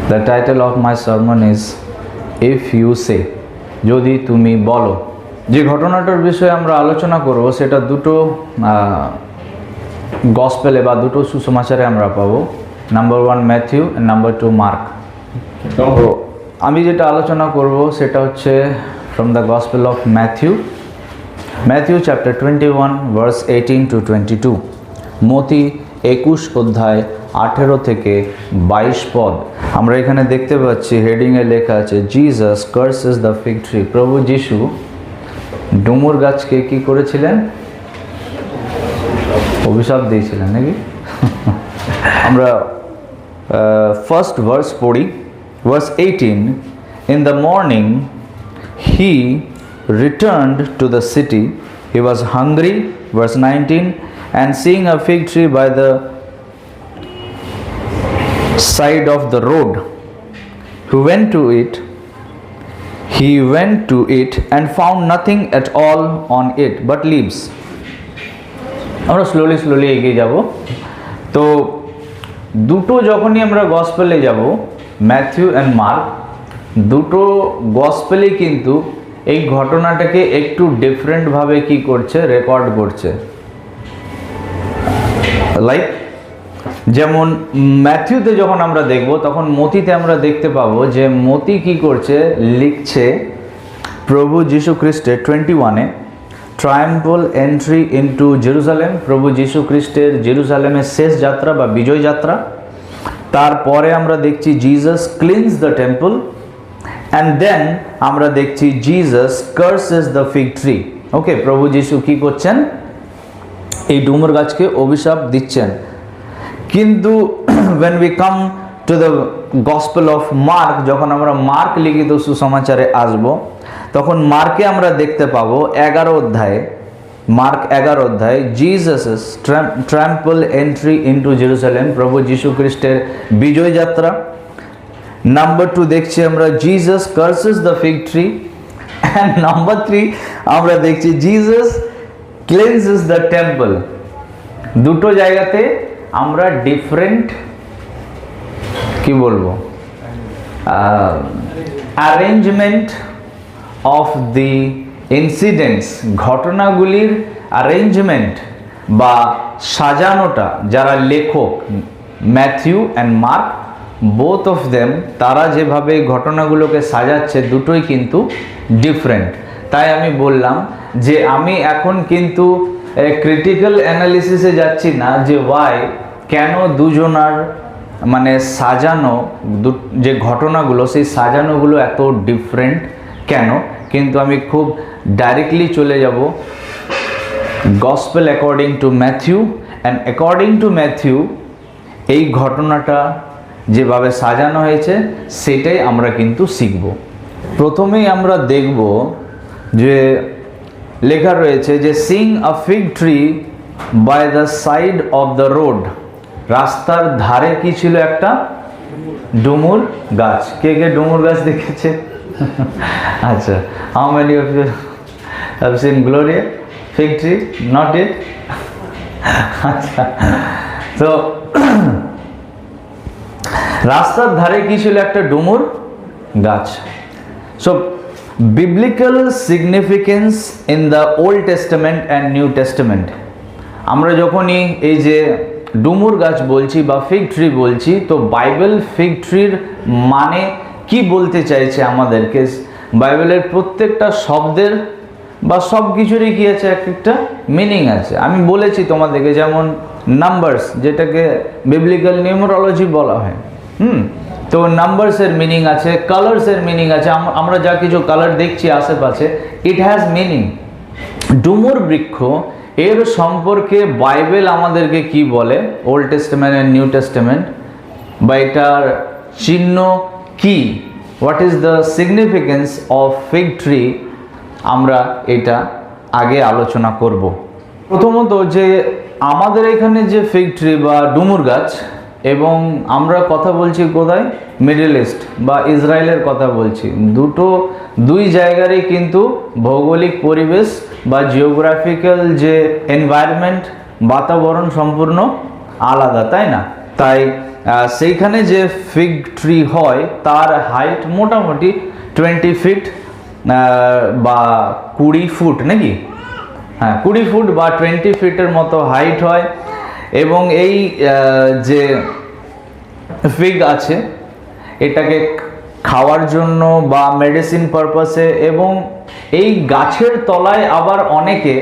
The title of my sermon is If You Say, যদি তুমি বলো। যে ঘটনাটার বিষয়ে আমরা আলোচনা করব সেটা দুটো গসপেলে বা দুটো সুসমাচারে আমরা পাবো, number 1 Matthew and number 2 mark. তো আমি যেটা আলোচনা করব সেটা হচ্ছে from the Gospel of Matthew chapter 21 verse 18 to 22, মতি 21 অধ্যায় 18 থেকে 22 পদ। আমরা এখানে দেখতে পাচ্ছি হেডিংয়ে লেখা আছে Jesus curses the fig tree. প্রভু যিশু ডুমুর গাছকে কি করেছিলেন? অভিশাপ দিয়েছিলেন নাকি? আমরা ফার্স্ট ভার্স পড়ি, verse 18। In the morning he returned to the city. He was hungry, verse 19, and seeing a fig tree by the side of the road, he went to it and found nothing at all on it but leaves. আমরা slowly এগিয়ে যাব। তো দুটো যখনই আমরা গসপেলে যাব, Matthew and mark, দুটো গসপেলেই কিন্তু এই ঘটনাটাকে একটু ডিফারেন্টভাবে কি করছে, রেকর্ড করছে। লাইক যেমন ম্যাথিউতে যখন আমরা দেখব তখন মতিতে আমরা দেখতে পাবো যে মতি কি করছে, লিখছে প্রভু যীশু খ্রিস্টের 21-এ ট্রায়াম্ফাল এন্ট্রি ইনটু জেরুজালেম, প্রভু যীশু খ্রিস্টের জেরুজালেমের শেষ যাত্রা বা বিজয় যাত্রা। তারপরে আমরা দেখছি Jesus cleans the temple, and then আমরা দেখছি Jesus curses the fig tree. Okay, প্রভু যীশু কি করছেন? এই ডুমুর গাছকে অভিশাপ দিচ্ছেন। কিন্তু when we come to the gospel of Mark, যখন আমরা মার্ক লিখিত সুসমাচারে আসব তখন মার্কে আমরা দেখতে পাবো 11 অধ্যায়ে, মার্ক 11 অধ্যায়, জিসাস ট্রাম্পল এন্ট্রি ইনটু জেরুজালেম, প্রভু যীশু খ্রিস্টের বিজয় যাত্রা। নাম্বার 2 দেখছি আমরা Jesus curses the fig tree, and number 3 আমরা দেখছি জিসাস ক্লিনসেস দ্য টেম্পল। দুটো জায়গাতে আমরা ডিফারেন্ট কি বলবো, অ্যারেঞ্জমেন্ট অফ দি ইনসিডেন্টস, ঘটনাগুলির অ্যারেঞ্জমেন্ট বা সাজানোটা, যারা লেখক Matthew and Mark, both of them, তারা যেভাবে ঘটনাগুলোকে সাজাচ্ছে দুটোই কিন্তু ডিফারেন্ট। তাই আমি বললাম যে আমি এখন কিন্তু ক্রিটিক্যাল অ্যানালিসিসে যাচ্ছি না যে কেন দুজনার মানে সাজানো যে ঘটনাগুলো, সেই সাজানোগুলো এত ডিফারেন্ট কেন, কিন্তু আমি খুব ডাইরেক্টলি চলে যাব gospel according to Matthew. And according to Matthew এই ঘটনাটা যেভাবে সাজানো হয়েছে সেটাই আমরা কিন্তু শিখব। প্রথমেই আমরা দেখব যে লেখা রয়েছে যে seeing a fig tree by the side of the road, রাস্তার ধারে কি ছিল? একটা ডুমুর গাছ। কে কে ডুমুর গাছ দেখেছে? আচ্ছা, how many of you have seen Gloria fig tree? Not it? আচ্ছা, তো রাস্তার ধারে কি ছিল? একটা ডুমুর গাছ। So biblical significance in the Old Testament and New Testament, আমরা যখনই এই যে ডুমুর গাছ বলছি বা ফিগ ট্রি বলছি, তো বাইবেল ফিগ ট্রির মানে কি বলতে চাইছে আমাদেরকে, বাইবেলের প্রত্যেকটা শব্দের বা সব কিছুরই কি আছে, একটা মিনিং আছে। আমি বলেছি তোমাদেরকে, যেমন নাম্বারস, যেটাকে বিবলিক্যাল নিউমারোলজি বলা হয়, তো নাম্বারসের মিনিং আছে, কালার্সের মিনিং আছে। আমরা যা কিছু কালার দেখছি আশেপাশে, ইট হ্যাজ মিনিং। ডুমুর বৃক্ষ এর সম্পর্কে বাইবেল আমাদেরকে কি বলে, old testament and new testament, বা এটার চিহ্ন কি, what is the significance of fig tree, আমরা এটা আগে আলোচনা করব। প্রথমত যে আমাদের এখানে যে ফিগ ট্রি বা ডুমুর গাছ, এবং আমরা কথা বলছি কোথায়? মিডল ইস্ট বা ইসরায়েলের কথা বলছি। দুই জায়গারই কিন্তু ভৌগোলিক পরিবেশ বা জিওগ্রাফিক্যাল যে এনভায়রনমেন্ট, বাতাবরণ সম্পূর্ণ আলাদা, তাই না? তাই সেইখানে যে ফিগ ট্রি হয় তার হাইট মোটামুটি 20 ফিট বা 20 ফুট নাকি, হ্যাঁ 20 ফুট বা 20 ফিটের মতো হাইট হয়। এবং এই যে ফিগ আছে এটাকে খাওয়ার জন্য বা মেডিসিন পারপাসে, এবং এই গাছের তলায় আবার অনেকে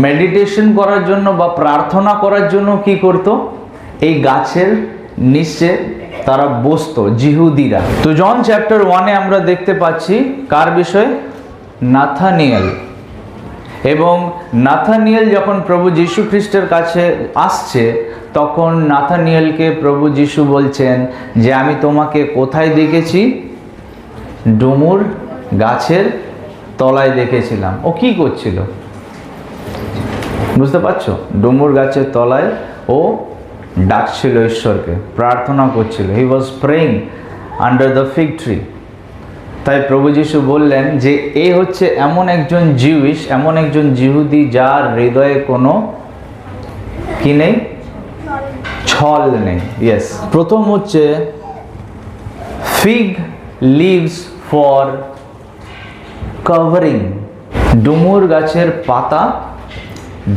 মেডিটেশন করার জন্য বা প্রার্থনা করার জন্য কি করত, এই গাছের নিচে তারা বসতো জিহুদিরা। তো জন চ্যাপ্টার 1-এ আমরা দেখতে পাচ্ছি কার বিষয়, নাথানিয়েল। এবং নাথানিয়েল যখন প্রভু যীশু খ্রিস্টের কাছে আসছে তখন নাথানিয়েলকে প্রভু যীশু বলছেন যে আমি তোমাকে কোথায় দেখেছি, ডুমুর গাছের তলায় দেখেছিলাম। ও কি করছিল বুঝতে পারছো, ডুমুর গাছের তলায় ও ডাকছিল ঈশ্বরকে, প্রার্থনা করছিল। He was praying under the fig tree. তাই প্রভু যীশু বললেন যে এ হচ্ছে এমন একজন জিউইশ, এমন একজন জিহুদি যার হৃদয়ে কোনো কি নেই, ছল নেই। ইয়েস, প্রথম হচ্ছে ফিগ লিভস ফর কভারিং। ডুমুর গাছের পাতা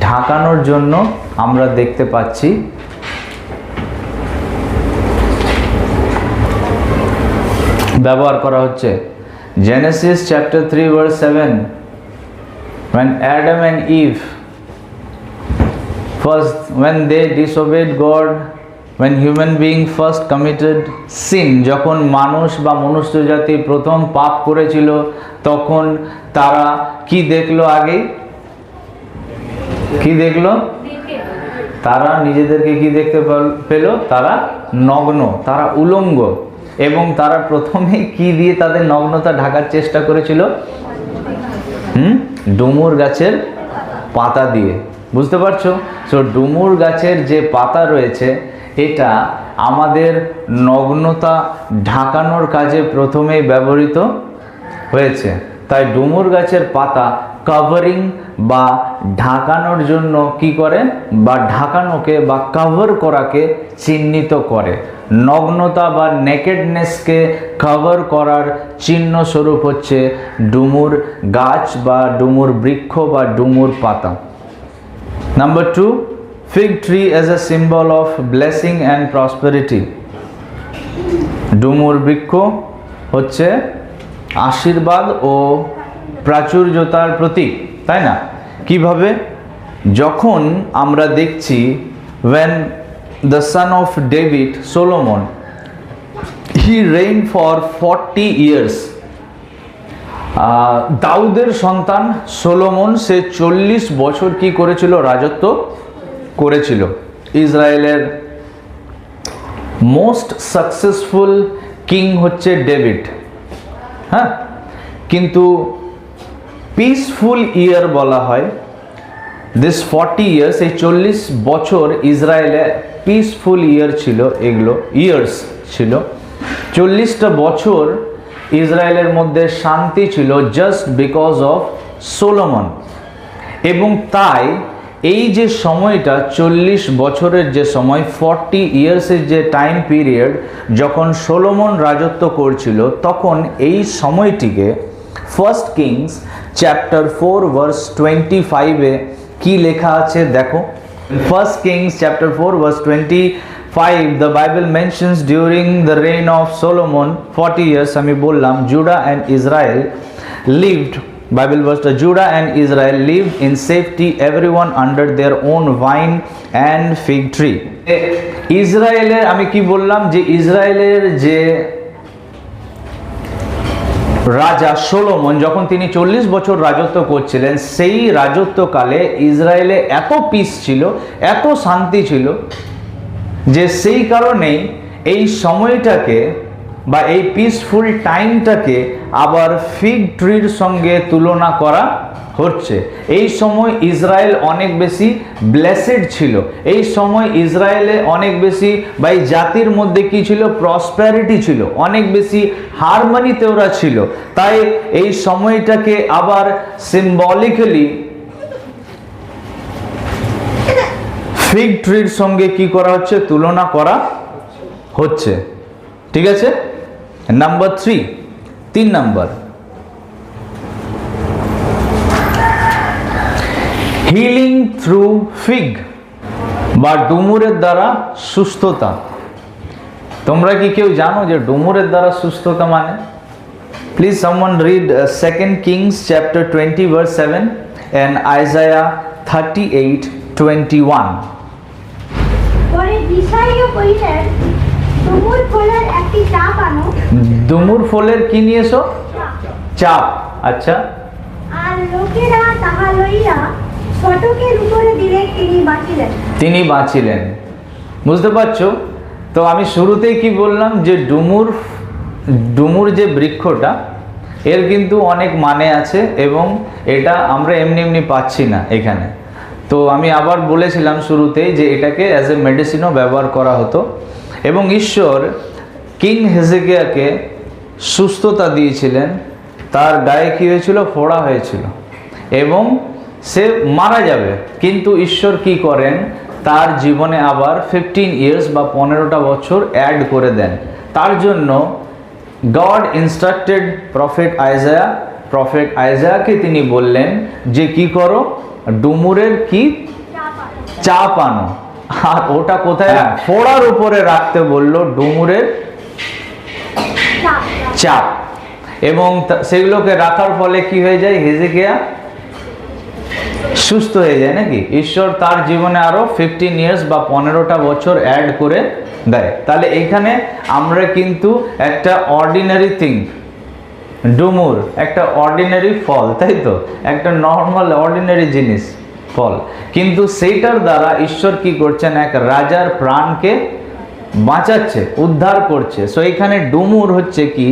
ঢাকানোর জন্য আমরা দেখতে পাচ্ছি ব্যবহার করা হচ্ছে। Genesis chapter 3 verse 7, when Adam and Eve first, when they disobeyed God, when human being first committed sin, যখন মানুষ বা মনুষ্য জাতি প্রথম পাপ করেছিল তখন তারা কি দেখলো, আগে কি দেখলো, তারা নিজেদেরকে কি দেখতে পেল, তারা নগ্ন, তারা উলঙ্গ। এবং তারা প্রথমে কি দিয়ে তাদের নগ্নতা ঢাকার চেষ্টা করেছিল, ডুমুর গাছের পাতা দিয়ে। বুঝতে পারছো? সো ডুমুর গাছের যে পাতা রয়েছে এটা আমাদের নগ্নতা ঢাকানোর কাজে প্রথমেই ব্যবহৃত হয়েছে। তাই ডুমুর গাছের পাতা কভারিং বা ঢাকানোর জন্য কি করে, বা ঢাকানোকে বা কভার করাকে চিহ্নিত করে। নগ্নতা বা নেকেডনেসকে কভার করার চিহ্ন স্বরূপ হচ্ছে ডুমুর গাছ বা ডুমুর বৃক্ষ বা ডুমুর পাতা। Number 2, fig tree as a symbol of blessing and prosperity. ডুমুর বৃক্ষ হচ্ছে আশীর্বাদ ও প্রাচুর্যতার প্রতীক, তাই না? কিভাবে? যখন আমরা দেখছি when the son of David, Solomon, he reigned for 40 years. দাউদের সন্তান সোলোমন সে 40 বছর কি করেছিল, রাজত্ব করেছিল। ইসরায়েলের মোস্ট সাকসেসফুল কিং হচ্ছে ডেভিড, হ্যাঁ, কিন্তু পিসফুল ইয়ার বলা হয় দিস 40 ইয়ার্স। এই 40 বছর ইসরায়েলে পিসফুল ইয়ার ছিল, এগুলো ইয়ার্স ছিল। 40টা বছর ইসরায়েলের মধ্যে শান্তি ছিল জাস্ট বিকজ অফ সোলোমন। এবং তাই এই যে সময়টা 40 বছরের যে সময়, 40 ইয়ার্সের যে টাইম পিরিয়ড যখন সোলোমন রাজত্ব করছিল, তখন এই সময়টিকে ফার্স্ট কিংস চ্যাপ্টার 4 ভার্স 25-এ কি লেখা আছে দেখো। First Kings chapter 4 verse 25, the Bible mentions during the reign of Solomon 40 years, আমি বললাম Judah and Israel lived, Bible verse, Judah and Israel lived in safety, everyone under their own vine and fig tree. ইসরায়েলের, আমি কি বললাম যে ইসরায়েলের যে রাজা সোলোমন যখন তিনি 40 বছর রাজত্ব করছিলেন, সেই রাজত্বকালে ইসরায়েলে এত পিস ছিল, এত শান্তি ছিল যে সেই কারণেই এই সময়টাকে বা এই পিসফুল টাইমটাকে আবার ফিগ ট্রির সঙ্গে তুলনা করা হচ্ছে। এই সময় ইসরায়েল অনেক বেশি ব্লেসেড ছিল, এই সময় ইসরায়েলে অনেক বেশি বা এই জাতির মধ্যে কি ছিল, প্রসপ্যারিটি ছিল, অনেক বেশি হারমোনিতে ওরা ছিল। তাই এই সময়টাকে আবার সিম্বলিক্যালি ফিগ ট্রির সঙ্গে কি করা হচ্ছে? তুলনা করা হচ্ছে। ঠিক আছে। Number 3, 3 number, healing through fig বা ডুমুরের দ্বারা সুস্থতা। তোমরা কি কেউ জানো যে ডুমুরের দ্বারা সুস্থতা মানে? Please someone read 2 Kings chapter 20 verse 7 and Isaiah 38:21. পরে দিশাইও কইলেন, ডুমুর ফলের একটি চাপ আনো। ডুমুর ফলের কি নিয়ে এসো? চাপ। আচ্ছা। আর লোকেরা তাহা লইয়া ফটকের উপরে দিলে তিনি বাঁচিলেন। বুঝতে পারছো? তো আমি শুরুতেই কি বললাম যে ডুমুর যে বৃক্ষটা, এর কিন্তু অনেক মানে আছে এবং এটা আমরা এমনি এমনি পাচ্ছি না এখানে। তো আমি আবার বলেছিলাম শুরুতেই যে এটাকে অ্যাজ এ মেডিসিনও ব্যবহার করা হতো এবং ঈশ্বর কিং হেজেকিয়াকে সুস্থতা দিয়েছিলেন। তার গায়ে কী হয়েছিল? ফোড়া হয়েছিল এবং সে মারা যাবে, কিন্তু ঈশ্বর কি করেন? তার জীবনে আবার 15 ইয়ার্স বা 15টা বছর অ্যাড করে দেন। তার জন্য গড ইনস্ট্রাক্টেড প্রফেট আইজায়াকে তিনি বললেন যে কি করো? ডুমুরের কি চাপ আনো। আর ওটা কোথায়? ফোড়ার উপরে রাখতে বললো, ডুমুরের চাপ। এবং সেগুলোকে রাখার ফলে কি হয়ে যায়? হেজেকিয়া সুস্থ হয়ে যায় নাকি? ঈশ্বর তার জীবনে আরো 15 ইয়ার্স বা 15টা বছর অ্যাড করে দেয়। তাহলে এখানে আমরা কিন্তু একটা অর্ডিনারি থিং, ডুমুর একটা অর্ডিনারি ফল, তাই তো? একটা নর্মাল অর্ডিনারি জিনিস, ফল, কিন্তু সেইটার দ্বারা ঈশ্বর কি করছেন? এক রাজার প্রাণকে বাঁচাচ্ছে, উদ্ধার করছে। সো এখানে ডুমুর হচ্ছে কি?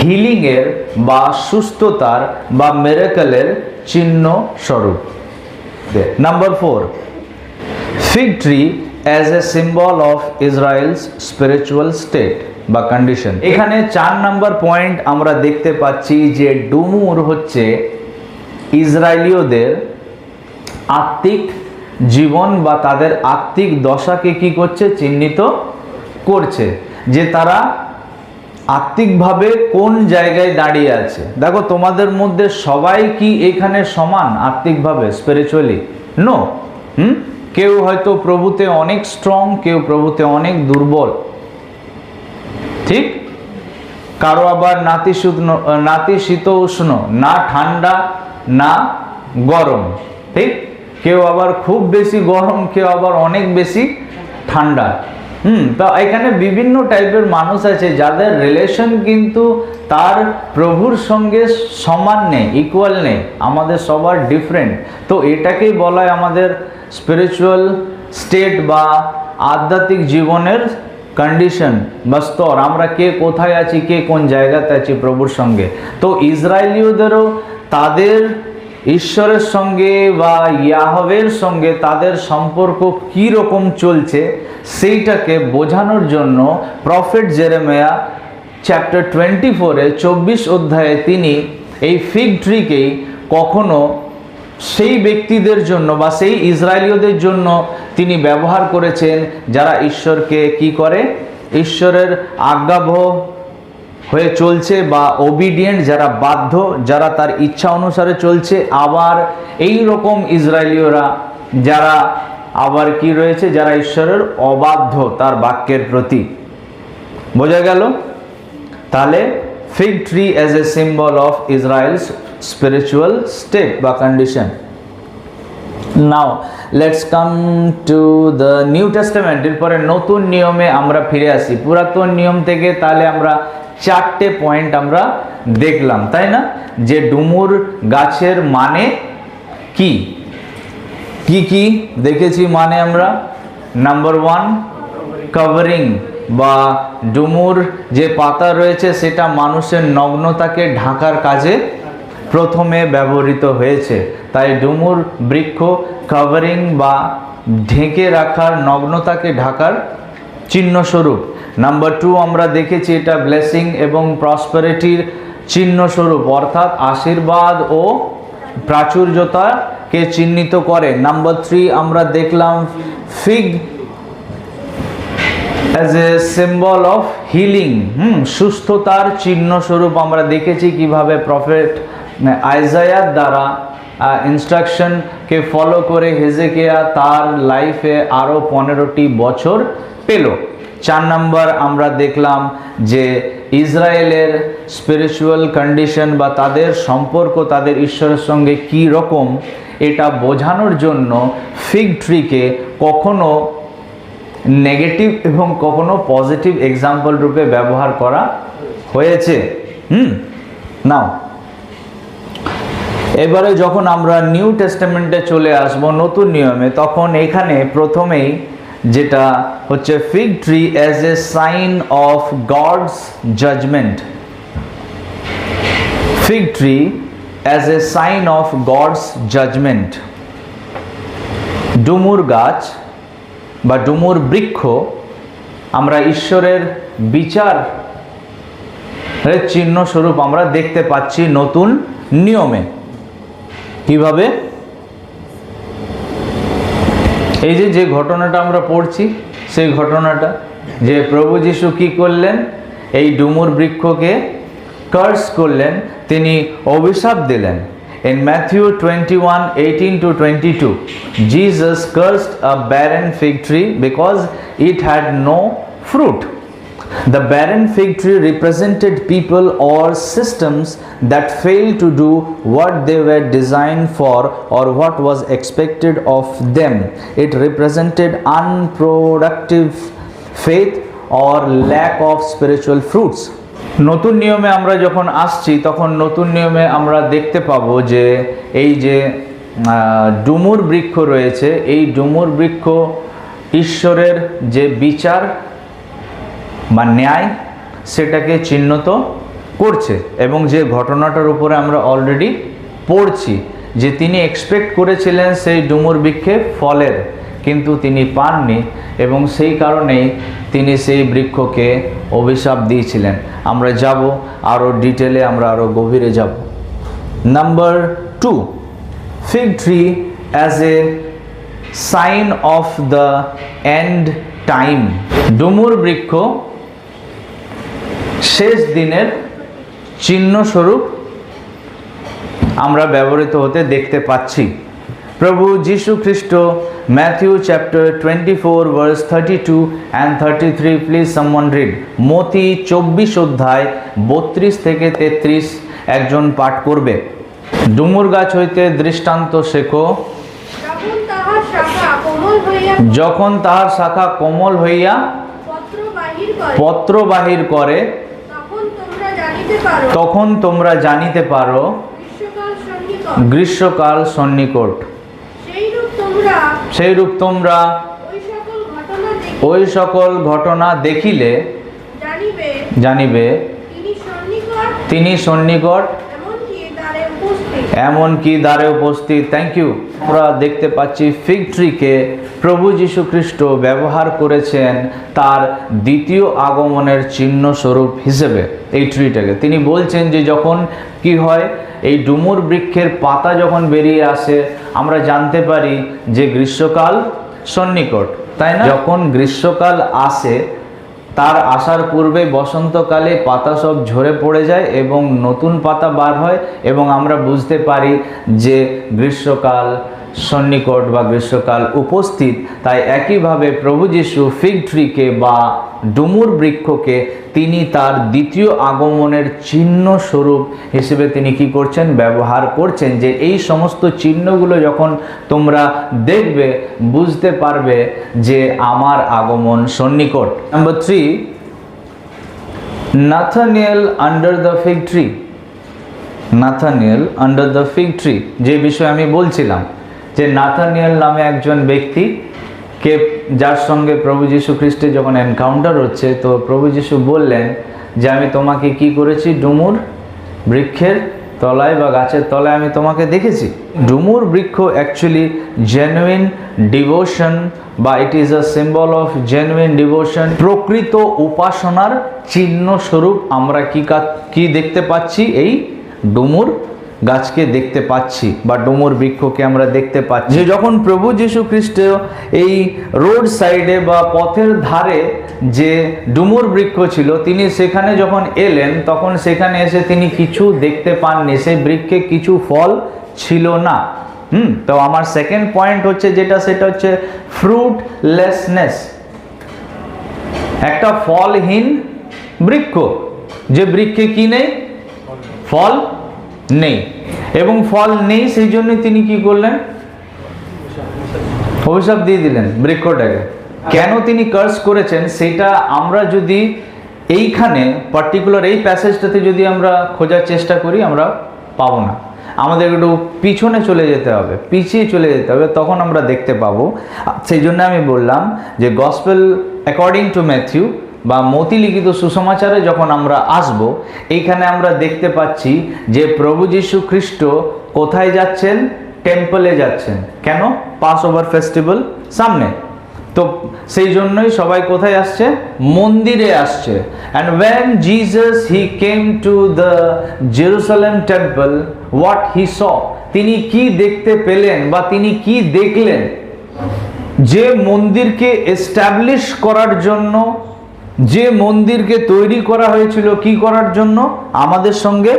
হিলিংয়ের বা সুস্থতার বা মিরাকলের চিহ্ন স্বরূপ। Number 4, fig tree as a symbol of Israel's spiritual state বা কন্ডিশন। এখানে 4 নাম্বার পয়েন্ট আমরা দেখতে পাচ্ছি যে ডুমুর হচ্ছে ইসরায়েলীয়দের আত্মিক জীবন বা তাদের আত্মিক দশাকে কি করছে? চিহ্নিত করছে, যে তারা আত্মিকভাবে কোন জায়গায় দাঁড়িয়ে আছে। দেখো, তোমাদের মধ্যে সবাই কি এখানে সমান আত্মিকভাবে, স্পিরিচুয়ালি? নো। কেউ হয়তো প্রভুতে অনেক স্ট্রং, কেউ প্রভুতে অনেক দুর্বল, ঠিক? কারো আবার নাতিশীতোষ্ণ, না ঠান্ডা না গরম, ঠিক? কেউ আবার খুব বেশি গরম, কেউ আবার অনেক বেশি ঠান্ডা। তো এখানে বিভিন্ন টাইপের মানুষ আছে যাদের রিলেশন কিন্তু তার প্রভুর সঙ্গে সমান নেই, ইকুয়াল নেই। আমাদের সবার ডিফারেন্ট। তো এটাকেই বলা হয় আমাদের স্পিরিচুয়াল স্টেট বা আধ্যাত্মিক জীবনের কন্ডিশন বা স্তর। আমরা কে কোথায় আছি, কে কোন জায়গাতে আছি প্রভুর সঙ্গে। তো ইসরায়েলীয়দেরও তাদের ঈশ্বরের সঙ্গে বা ইয়াহওয়ের সঙ্গে তাদের সম্পর্ক কী রকম চলছে সেইটাকে বোঝানোর জন্য প্রফেট জেরেমিয়া চ্যাপ্টার 24-এ 24 অধ্যায়ে তিনি এই ফিগ ট্রিকেই কখনো সেই ব্যক্তিদের জন্য বা সেই ইসরায়েলীয়দের জন্য তিনি ব্যবহার করেছেন যারা ঈশ্বরকে কি করে? ঈশ্বরের আজ্ঞাবহ হয়ে চলছে বা ওবিডিয়েন্ট, যারা বাধ্য, যারা তার ইচ্ছা অনুসারে চলছে। আবার এই রকম ইসরায়েলীয়রা যারা আবার কি রয়েছে? যারা ঈশ্বরের অবাধ্য তার বাক্যের প্রতি। বোঝা গেল? তাহলে fig tree as a symbol of Israel's spiritual state বা condition. Now let's come to the new testament. এরপরে নতুন নিয়মে আমরা ফিরে আসি। পুরাতন নিয়ম থেকে তাহলে আমরা 4টে পয়েন্ট আমরা দেখলাম, তাই না? যে ডুমুর গাছের মানে কি কি কি দেখেছি মানে আমরা। নাম্বার 1, কভারিং বা ডুমুর যে পাতা রয়েছে সেটা মানুষের নগ্নতাকে ঢাকার কাজে প্রথমে ব্যবহৃত হয়েছে। তাই ডুমুর বৃক্ষ কভারিং বা ঢেকে রাখার, নগ্নতাকে ঢাকার চিহ্নস্বরূপ। নাম্বার 2, আমরা দেখেছি এটা ব্লেসিং এবং প্রসপারিটির চিহ্নস্বরূপ, অর্থাৎ আশীর্বাদ ও প্রাচুর্যতা কে চিহ্নিত করে। নাম্বার 3 আমরা দেখলাম fig as a symbol of healing, সুস্থতার চিহ্ন স্বরূপ আমরা দেখেছি কিভাবে প্রফেট আইজায়ার দ্বারা ইনস্ট্রাকশনকে ফলো করে হেজেকিয়া তার লাইফে আরও 15টি বছর পেল। 4 নম্বর আমরা দেখলাম যে ইসরায়েলের স্পিরিচুয়াল কন্ডিশন বা তাদের সম্পর্ক তাদের ঈশ্বরের সঙ্গে কি রকম, এটা বোঝানোর জন্য ফিগ ট্রিকে কখনো নেগেটিভ এবং কখনো পজিটিভ এক্সাম্পল রূপে ব্যবহার করা হয়েছে। নাও এবারে যখন আমরা নিউ টেস্টামেন্টে চলে আসব, নতুন নিয়মে, তখন এখানে প্রথমেই যেটা হচ্ছে fig tree as a sign of God's judgement. Fig tree as a sign of God's judgement. ডুমুর গাছ বা ডুমুর বৃক্ষ আমরা ঈশ্বরের বিচারের চিহ্ন স্বরূপ আমরা দেখতে পাচ্ছি নতুন নিয়মে। কিভাবে? এই যে ঘটনাটা আমরা পড়ছি, সেই ঘটনাটা যে প্রভু যীশু কি করলেন, এই ডুমুর বৃক্ষকে কার্স করলেন, তিনি অভিশাপ দিলেন। In Matthew 21:18-22, Jesus cursed a barren fig tree because it had no fruit. The barren fig tree represented people or systems that failed to do what they were designed for or what was expected of them. It represented unproductive faith or lack of spiritual fruits. নতুন নিয়মে আমরা যখন আসছি তখন নতুন নিয়মে আমরা দেখতে পাবো যে এই যে ডুমুর বৃক্ষ রয়েছে, এই ডুমুর বৃক্ষ ঈশ্বরের যে বিচার বা ন্যায় সেটাকে চিহ্নিত করছে। এবং যে ঘটনাটার উপরে আমরা অলরেডি পড়ছি যে তিনি এক্সপেক্ট করেছিলেন সেই ডুমুর বৃক্ষে ফলের, কিন্তু তিনি পাননি এবং সেই কারণেই তিনি সেই বৃক্ষকে অভিশাপ দিয়েছিলেন। আমরা যাব আরও ডিটেলে, আমরা আরও গভীরে যাব। Number 2, fig tree as a sign of the end time. ডুমুর বৃক্ষ শেষ দিনের চিহ্ন স্বরূপ আমরা ব্যবহৃত হতে দেখতে পাচ্ছি। প্রভু যীশু খ্রিস্ট Matthew chapter 24 verse 32 and 33, please someone read. মতি 24 অধ্যায় 32 থেকে 33 একজন পাঠ করবে। ডুমুর গাছ হইতে দৃষ্টান্ত শেখো, যখন তাহার শাখা কোমল হইয়া পত্র বাহির করে, তখন তোমরা জানিতে পারো গ্রীষ্মকাল সন্নিকট। সেইরূপ তোমরা ওই সকল ঘটনা দেখিলে জানিবে তিনি সন্নিকট, এমনকি দ্বারে উপস্থিত। Thank you. আমরা দেখতে পাচ্ছি ফিগ ট্রিকে প্রভু যীশু খ্রিস্ট ব্যবহার করেছেন তার দ্বিতীয় আগমনের চিহ্ন স্বরূপ হিসেবে। এই ট্রিটাকে তিনি বলছেন যে যখন কি হয়, এই ডুমুর বৃক্ষের পাতা যখন বেরিয়ে আসে আমরা জানতে পারি যে গ্রীষ্মকাল সন্নিকট, তাই না? যখন গ্রীষ্মকাল আসে তার আসার পূর্বে বসন্তকালে পাতা সব ঝরে পড়ে যায় এবং নতুন পাতা বার হয় এবং আমরা বুঝতে পারি যে গ্রীষ্মকাল সন্নিকট বা গ্রীষ্মকাল উপস্থিত। তাই একইভাবে প্রভু যীশু ফিগ ট্রিকে বা ডুমুর বৃক্ষকে তিনি তার দ্বিতীয় আগমনের চিহ্ন স্বরূপ হিসেবে তিনি কি করছেন, ব্যবহার করছেন। যে এই সমস্ত চিহ্নগুলো যখন তোমরা দেখবে বুঝতে পারবে যে আমার আগমন সন্নিকট। Number 3, Nathaniel under the fig tree. Nathaniel under the fig tree, যে বিষয়ে আমি বলছিলাম যে নাথানিয়েল নামে একজন ব্যক্তি কে যার সঙ্গে প্রভু যীশু খ্রিস্টের যখন এনকাউন্টার হচ্ছে, তো প্রভু যীশু বললেন যে আমি তোমাকে কি করেছি, ডুমুর বৃক্ষের তলায় বা গাছের তলায় আমি তোমাকে দেখেছি। ডুমুর বৃক্ষ অ্যাকচুয়ালি জেনুইন ডিভোশন বা it is a symbol of genuine devotion, প্রকৃত উপাসনার চিহ্ন স্বরূপ আমরা কি দেখতে পাচ্ছি এই ডুমুর গাছকে দেখতে পাচ্ছি বা ডুমুর বৃক্ষকে আমরা দেখতে পাচ্ছি। যে যখন প্রভু যীশু খ্রিস্ট এই রোড সাইডে বা পথের ধারে যে ডুমুর বৃক্ষ ছিল, তিনি সেখানে যখন এলেন তখন সেখানে এসে তিনি কিছু দেখতে পাননি, সেই বৃক্ষে কিছু ফল ছিল না। তো আমার সেকেন্ড পয়েন্ট হচ্ছে যেটা, সেটা হচ্ছে ফ্রুটলেসনেস। একটা ফলহীন বৃক্ষ, যে বৃক্ষে কি নেই? ফল নেই। এবং ফল নেই সেই জন্য তিনি কি করলেন? অভিশাপ দিয়ে দিলেন বৃক্ষটাকে। কেন তিনি কার্স করেছেন সেটা আমরা যদি এইখানে পার্টিকুলার এই প্যাসেজটাতে যদি আমরা খোঁজার চেষ্টা করি, আমরা পাবো না। আমাদের একটু পিছনে চলে যেতে হবে, পিছিয়ে চলে যেতে হবে, তখন আমরা দেখতে পাবো। সেই জন্য আমি বললাম যে গসপেল অ্যাকর্ডিং টু ম্যাথিউ বা মতি লিখিত সুসমাচারে যখন আমরা আসব, এইখানে আমরা দেখতে পাচ্ছি যে প্রভু যীশু খ্রিস্ট কোথায় যাচ্ছেন? টেম্পলে যাচ্ছেন। কেন? পাস ওভার ফেস্টিভ্যাল সামনে, তো সেই জন্যই সবাই কোথায় আসছে? মন্দিরে আসছে। And when Jesus he came to the Jerusalem temple, what he saw, তিনি কি দেখতে পেলেন বা তিনি কি দেখলেন? যে মন্দিরকে এস্টাবলিশ করার জন্য, যে মন্দিরকে তৈরি করা হয়েছিল কি করার জন্য? আমাদের সঙ্গে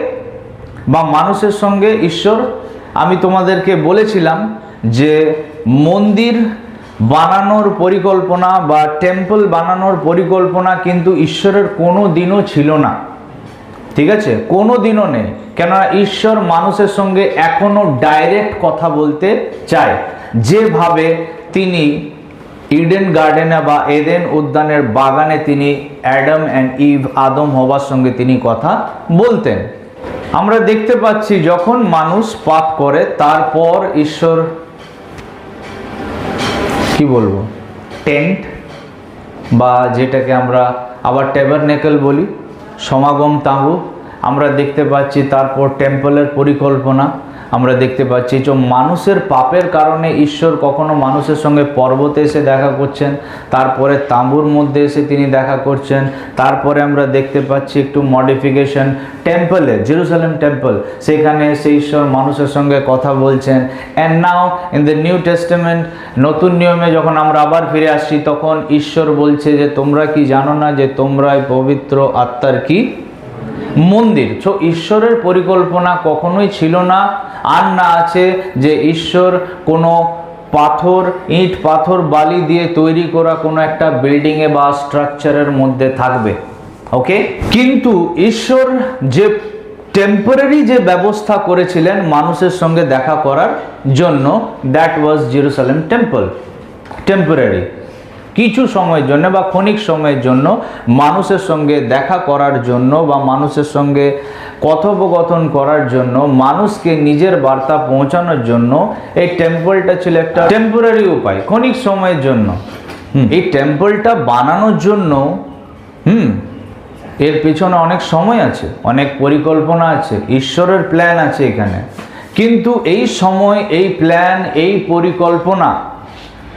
বা মানুষের সঙ্গে ঈশ্বর। আমি তোমাদেরকে বলেছিলাম যে মন্দির বানানোর পরিকল্পনা বা টেম্পল বানানোর পরিকল্পনা কিন্তু ঈশ্বরের কোনো দিনও ছিল না। ঠিক আছে, কোনো দিনও নেই। কেননা ঈশ্বর মানুষের সঙ্গে এখনো ডাইরেক্ট কথা বলতে চায়, যেভাবে তিনি ইডেন গার্ডেনে বা এডেন উদ্যানের বাগানে তিনি অ্যাডাম অ্যান্ড ইভ, আদম হওয়ার সঙ্গে তিনি কথা বলতেন। আমরা দেখতে পাচ্ছি যখন মানুষ পাপ করে তারপর ঈশ্বর কি বলবো, টেন্ট বা যেটাকে আমরা আবার ট্যাবারনেকেল বলি, সমাগম তাঁবু, আমরা দেখতে পাচ্ছি। তারপর টেম্পলের পরিকল্পনা আমরা দেখতে পাচ্ছি। যে মানুষের পাপের কারণে ঈশ্বর কখনো মানুষের সঙ্গে পর্বতে এসে দেখা করছেন, তারপরে তাঁবুর মধ্যে এসে তিনি দেখা করছেন। তারপরে আমরা দেখতে পাচ্ছি একটু মডিফিকেশন টেম্পলে, জেরুজালেম টেম্পল, সেখানে এসে ঈশ্বর মানুষের সঙ্গে কথা বলছেন। And now in the new testament, নতুন নিয়মে যখন আমরা আবার ফিরে আসছি, তখন ঈশ্বর বলছে যে তোমরা কি জানো না যে তোমরাই পবিত্র আত্মার কি মন্দির। তো ঈশ্বরের পরিকল্পনা কখনোই ছিল না আর না আছে যে ঈশ্বর কোনো পাথর, ইট পাথর বালি দিয়ে তৈরি করা কোনো একটা বিল্ডিংয়ে বা স্ট্রাকচারের মধ্যে থাকবে। ওকে, কিন্তু ঈশ্বর যে টেম্পোরারি যে ব্যবস্থা করেছিলেন মানুষের সঙ্গে দেখা করার জন্য, that was Jerusalem temple. Temporary কিছু সময়ের জন্য বা ক্ষণিক সময়ের জন্য মানুষের সঙ্গে দেখা করার জন্য বা মানুষের সঙ্গে কথোপকথন করার জন্য, মানুষকে নিজের বার্তা পৌঁছানোর জন্য এই টেম্পলটা ছিল একটা টেম্পোরারি উপায়, ক্ষণিক সময়ের জন্য। এই টেম্পলটা বানানোর জন্য এর পিছনে অনেক সময় আছে, অনেক পরিকল্পনা আছে, ঈশ্বরের প্ল্যান আছে এখানে। কিন্তু এই সময়, এই প্ল্যান, এই পরিকল্পনা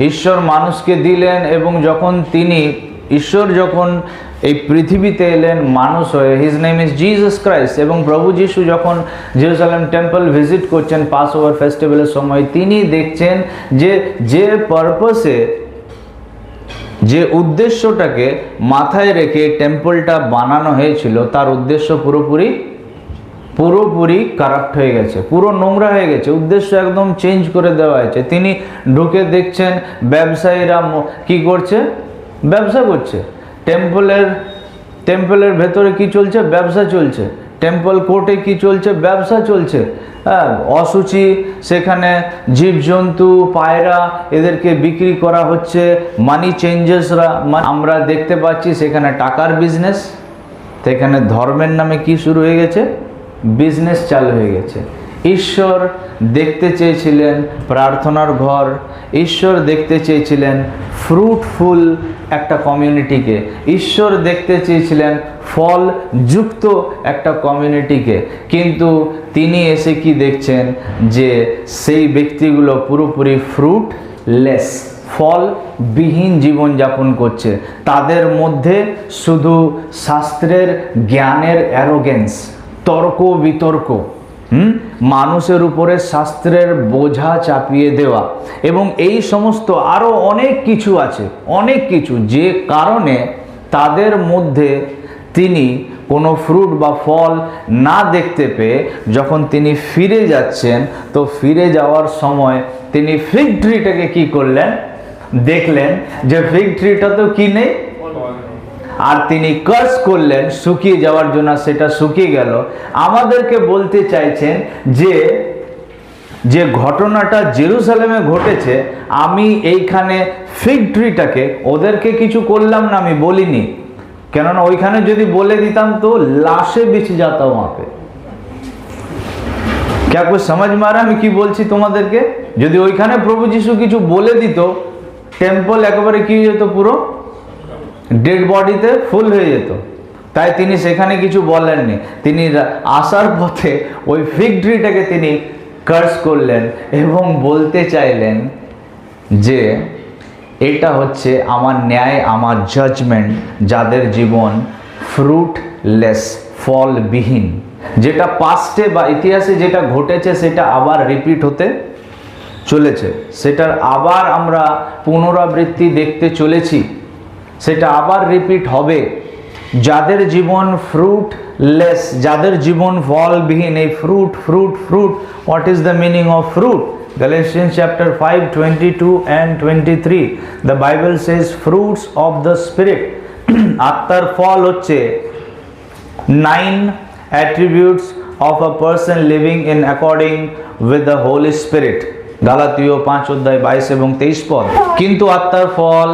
ঈশ্বর মানুষকে দিলেন। এবং যখন ঈশ্বর যখন এই পৃথিবীতে এলেন মানুষ হয়ে, his name is Jesus Christ, এবং প্রভু যিশু যখন জেরুজালেম টেম্পল ভিজিট করছেন পাস ওভার ফেস্টিভ্যালের সময়, তিনি দেখছেন যে পারপাসে, যে উদ্দেশ্যটাকে মাথায় রেখে টেম্পলটা বানানো হয়েছিল, তার উদ্দেশ্য পুরোপুরি কারাপ্ট হয়ে গেছে, পুরো নোংরা হয়ে গেছে, উদ্দেশ্য একদম চেঞ্জ করে দেওয়া হয়েছে। তিনি ঢুকে দেখছেন ব্যবসায়ীরা কি করছে? ব্যবসা করছে। টেম্পলের ভেতরে কি চলছে? ব্যবসা চলছে। টেম্পল কোর্টে কি চলছে? ব্যবসা চলছে। অসুচি, সেখানে জীবজন্তু, পায়রা, এদেরকে বিক্রি করা হচ্ছে। মানি চেঞ্জার্সরা, আমরা দেখতে পাচ্ছি সেখানে টাকার বিজনেস, সেখানে ধর্মের নামে কি শুরু হয়ে গেছে? বিজনেস চালু হয়ে গেছে। ঈশ্বর দেখতে চেয়েছিলেন প্রার্থনার ঘর, ঈশ্বর দেখতে চেয়েছিলেন ফ্রুটফুল একটা কমিউনিটিকে, ঈশ্বর দেখতে চেয়েছিলেন ফলযুক্ত একটা কমিউনিটিকে। কিন্তু তিনি এসে কি দেখছেন? যে সেই ব্যক্তিগুলো পুরোপুরি ফ্রুটলেস, ফলবিহীন জীবনযাপন করছে। তাদের মধ্যে শুধু শাস্ত্রের জ্ঞানের অ্যারোগেন্স, তর্ক বিতর্ক, মানুষের উপরে শাস্ত্রের বোঝা চাপিয়ে দেওয়া, এবং এই সমস্ত আরও অনেক কিছু আছে, অনেক কিছু, যে কারণে তাদের মধ্যে তিনি কোনো ফ্রুট বা ফল না দেখতে পেয়ে যখন তিনি ফিরে যাচ্ছেন, তো ফিরে যাওয়ার সময় তিনি ফিগ ট্রিটাকে কি করলেন, দেখলেন যে ফিগ ট্রিটা তো কি নেই, আর তিনি কার্স করলেন শুকিয়ে যাওয়ার জন্য, সেটা শুকিয়ে গেল। আমাদেরকে বলতে চাইছেন যে যে ঘটনাটা জেরুজালেমে ঘটেছে, আমি এইখানে ফিগ ট্রিটাকে ওদেরকে কিছু করলাম না, আমি বলিনি, কেননা ওইখানে যদি বলে দিতাম তো লাশে বেঁচে যেত মাপে। क्या कुछ समझ में आ रहा है আমি কি বলছি তোমাদেরকে? যদি ওইখানে প্রভু যিশু কিছু বলে দিত, টেম্পল একেবারে কি হয়ে যেত, পুরো ডেড বডিতে ফুল হয়ে যেত। তাই তিনি সেখানে কিছু বলেননি, তিনি আসার পথে ওই ফিগ ট্রিটাকে তিনি কার্স করলেন এবং বলতে চাইলেন যে এটা হচ্ছে আমার ন্যায়, আমার জাজমেন্ট, যাদের জীবন ফ্রুটলেস, ফলবিহীন। যেটা পাস্টে বা ইতিহাসে যেটা ঘটেছে সেটা আবার রিপিট হতে চলেছে, সেটার আবার আমরা পুনরাবৃত্তি দেখতে চলেছি, সেটা আবার রিপিট হবে। যাদের জীবন ফ্রুটলেস, যাদের জীবন ফলবিহীন, এই fruit fruit fruit, what is the meaning of fruit? Galatians chapter 5, 22 and 23, the Bible says fruits of the spirit. আত্মার ফল হচ্ছে 9 attributes of a person living in according with the Holy Spirit. গালাতীয় 5 অধ্যায় 22 এবং 23 পদ। কিন্তু আত্মার ফল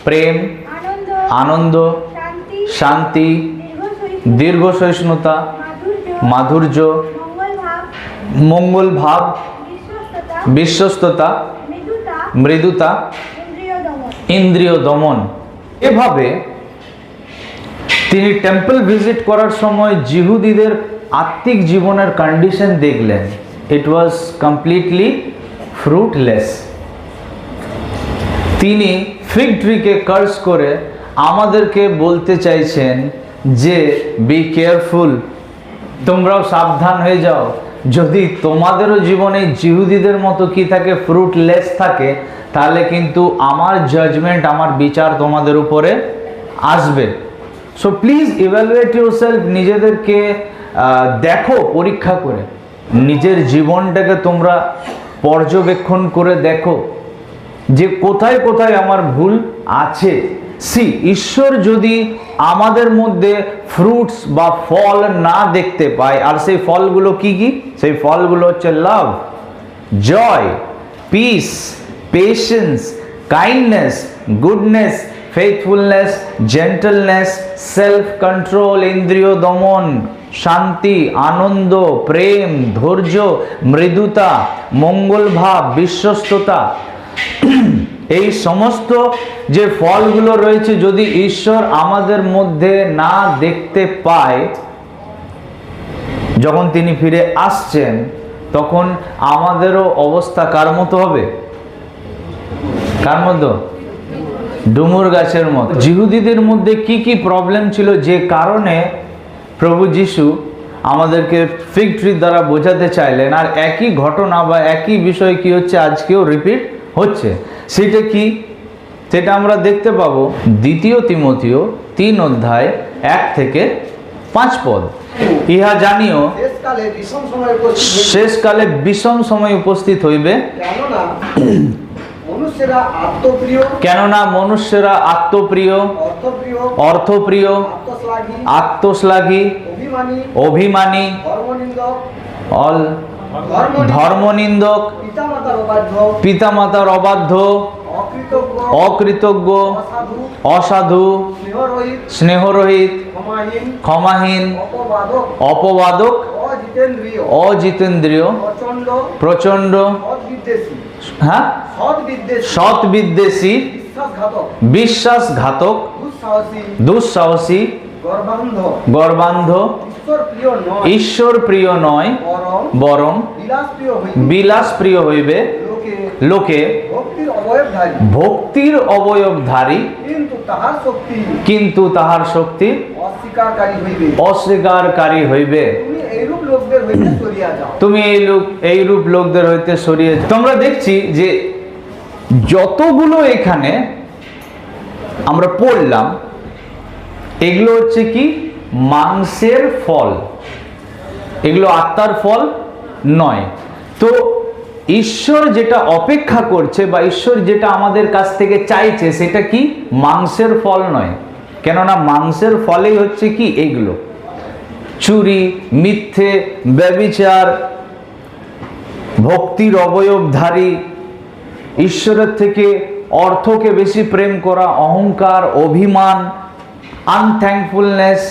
প্রেম, আনন্দ, শান্তি, দীর্ঘ সহিষ্ণুতা, মাধুর্য, মঙ্গল ভাব, বিশ্বস্ততা, মৃদুতা, ইন্দ্রিয় দমন। এভাবে তিনি টেম্পল ভিজিট করার সময় জিহুদীদের আত্মিক জীবনের কন্ডিশন দেখলেন। ইট ওয়াজ কমপ্লিটলি ফ্রুটলেস। তিনি ফিগ ট্রিকে কার্স করে আমাদেরকে বলতে চাইছেন যে বি কেয়ারফুল, তোমরাও সাবধান হয়ে যাও, যদি তোমাদেরও জীবনে জিহুদীদের মতো কি থাকে, ফ্রুটলেস থাকে, তাহলে কিন্তু আমার জাজমেন্ট, আমার বিচার তোমাদের উপরে আসবে। সো প্লিজ ইভ্যালুয়েট ইউরসেলফ, নিজেদেরকে দেখো, পরীক্ষা করে নিজের জীবনটাকে তোমরা পর্যবেক্ষণ করে দেখো যে কোথায় কোথায় আমার ভুল আছে। ঈশ্বর যদি আমাদের মধ্যে ফ্রুটস বা ফল না দেখতে পায়, আর সেই ফলগুলো কি কি? সেই ফলগুলো হচ্ছে love, joy, peace, patience, kindness, goodness, faithfulness, gentleness, self control, ইন্দ্রিয় দমন, শান্তি, আনন্দ, প্রেম, ধৈর্য, মৃদুতা, মঙ্গল ভাব, বিশ্বস্ততা, এই সমস্ত যে ফলগুলো রয়েছে, যদি ঈশ্বর আমাদের মধ্যে না দেখতে পায়, যখন তিনি ফিরে আসছেন, তখন আমাদেরও অবস্থা কার মতো হবে? কার মতো? ডুমুর গাছের মতো। জিহুদীদের মধ্যে কি কি প্রবলেম ছিল, যে কারণে প্রভু যিশু আমাদেরকে ফিগ ট্রি দ্বারা বোঝাতে চাইলেন, আর একই ঘটনা বা একই বিষয় কি হচ্ছে, আজকেও রিপিট হচ্ছে। সেটা কি? সেটা আমরা দেখতে পাবো 2 তিমোথেয় 3 অধ্যায় 1 থেকে 5 পদ। ইহা জানিও শেষকালে বিষম সময় উপস্থিত হইবে, কেননা মনুষ্যরা আত্মপ্রিয়, অর্থপ্রিয়, আত্মশ্লাঘী, অভিমানী, ধর্মনিন্দক, পিতামাতার অবাধ্য, অকৃতজ্ঞ, অসাধু, স্নেহরহিত, ক্ষমাহীন, অপবাদক, অজিতেন্দ্রিয়, প্রচণ্ড, সৎ বিদ্বেষী, বিশ্বাসঘাতক, দুঃসাহসী, গর্বান্ধ, ঈশ্বর প্রিয় নয়, বরং বিলাস প্রিয় হইবে, লোকে ভক্তির অবয়বধারী, কিন্তু তাহার শক্তি অস্বীকারী হইবে। হইতে সরিয়া যাও। তুমি এই রূপ লোকদের হইতে সরিয়ে যাও। তোমরা দেখছি যে যতগুলো এখানে আমরা পড়লাম এগুলো হচ্ছে কি মাংসের ফল, এগুলো আত্মার ফল নয়। তো ঈশ্বর যেটা অপেক্ষা করছে বা ঈশ্বর যেটা আমাদের কাছ থেকে চাইছে সেটা কি মাংসের ফল নয়। কেননা মাংসের ফলেই হচ্ছে কি এগুলো চুরি, মিথ্যে, ব্যভিচার, ভক্তির অবয়বধারী, ঈশ্বরের থেকে অর্থকে বেশি প্রেম করা, অহংকার, অভিমান, আনথ্যাঙ্কফুলনেস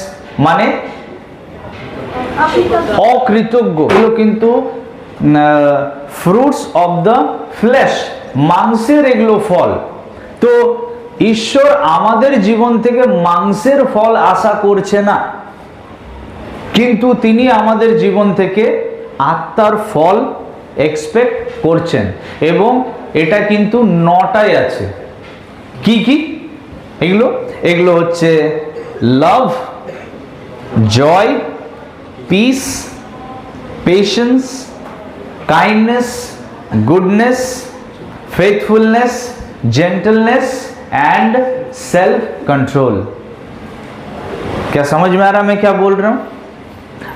মানে অকৃতজ্ঞ, এগুলো কিন্তু ফ্রুটস অফ দ্য ফ্লেশ, মাংসের এগুলো ফল। তো ঈশ্বর আমাদের জীবন থেকে মাংসের ফল আশা করছে না, কিন্তু তিনি আমাদের জীবন থেকে আত্মার ফল এক্সপেক্ট করছেন। এবং এটা কিন্তু 9টায় আছে। কি কি এগুলো? এগুলো হচ্ছে love, joy, peace, patience, kindness, goodness, faithfulness, gentleness and self control. क्या समझ में आ रहा मैं क्या बोल रहा हूं?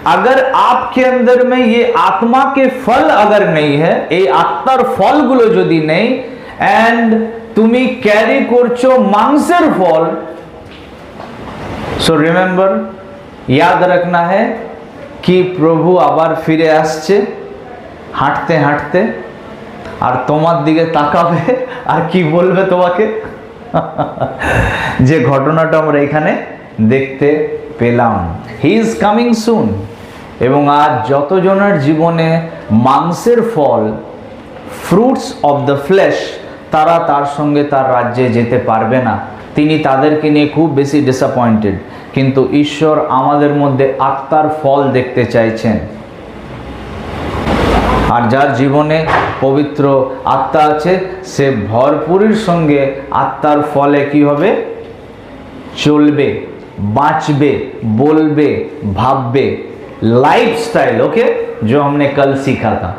अगर आपके अंदर में ये आत्मा के फल अगर नहीं है, ये आत्मार फल गुलो यदि नहीं एंड तुम्हें कैरी करछो मांसेर फल, सो रिमेंबर, याद रखना है कि प्रभु आबार फिरे आसছে হাঁটতে হাঁটতে, আর তোমার দিকে তাকাবে আর কি বলবে তোমাকে যে ঘটনাটা আমরা এখানে দেখতে পেলাম। He is coming soon. এবং আজ যতজনের জীবনে মাংসের ফল, ফ্রুটস অফ দ্য ফ্লেশ, তারা তার সঙ্গে তার রাজ্যে যেতে পারবে না। তিনি তাদেরকে নিয়ে খুব বেশি ডিসঅ্যাপয়েন্টেড। কিন্তু ঈশ্বর আমাদের মধ্যে আত্মার ফল দেখতে চাইছেন। আর যার জীবনে পবিত্র আত্মা আছে সে ভরপুরের সঙ্গে আত্মার ফলে কি হবে? চলবে, বাঁচবে, বলবে, ভাববে। लाइफस्टाइल, ओके, जो हमने कल सीखा था।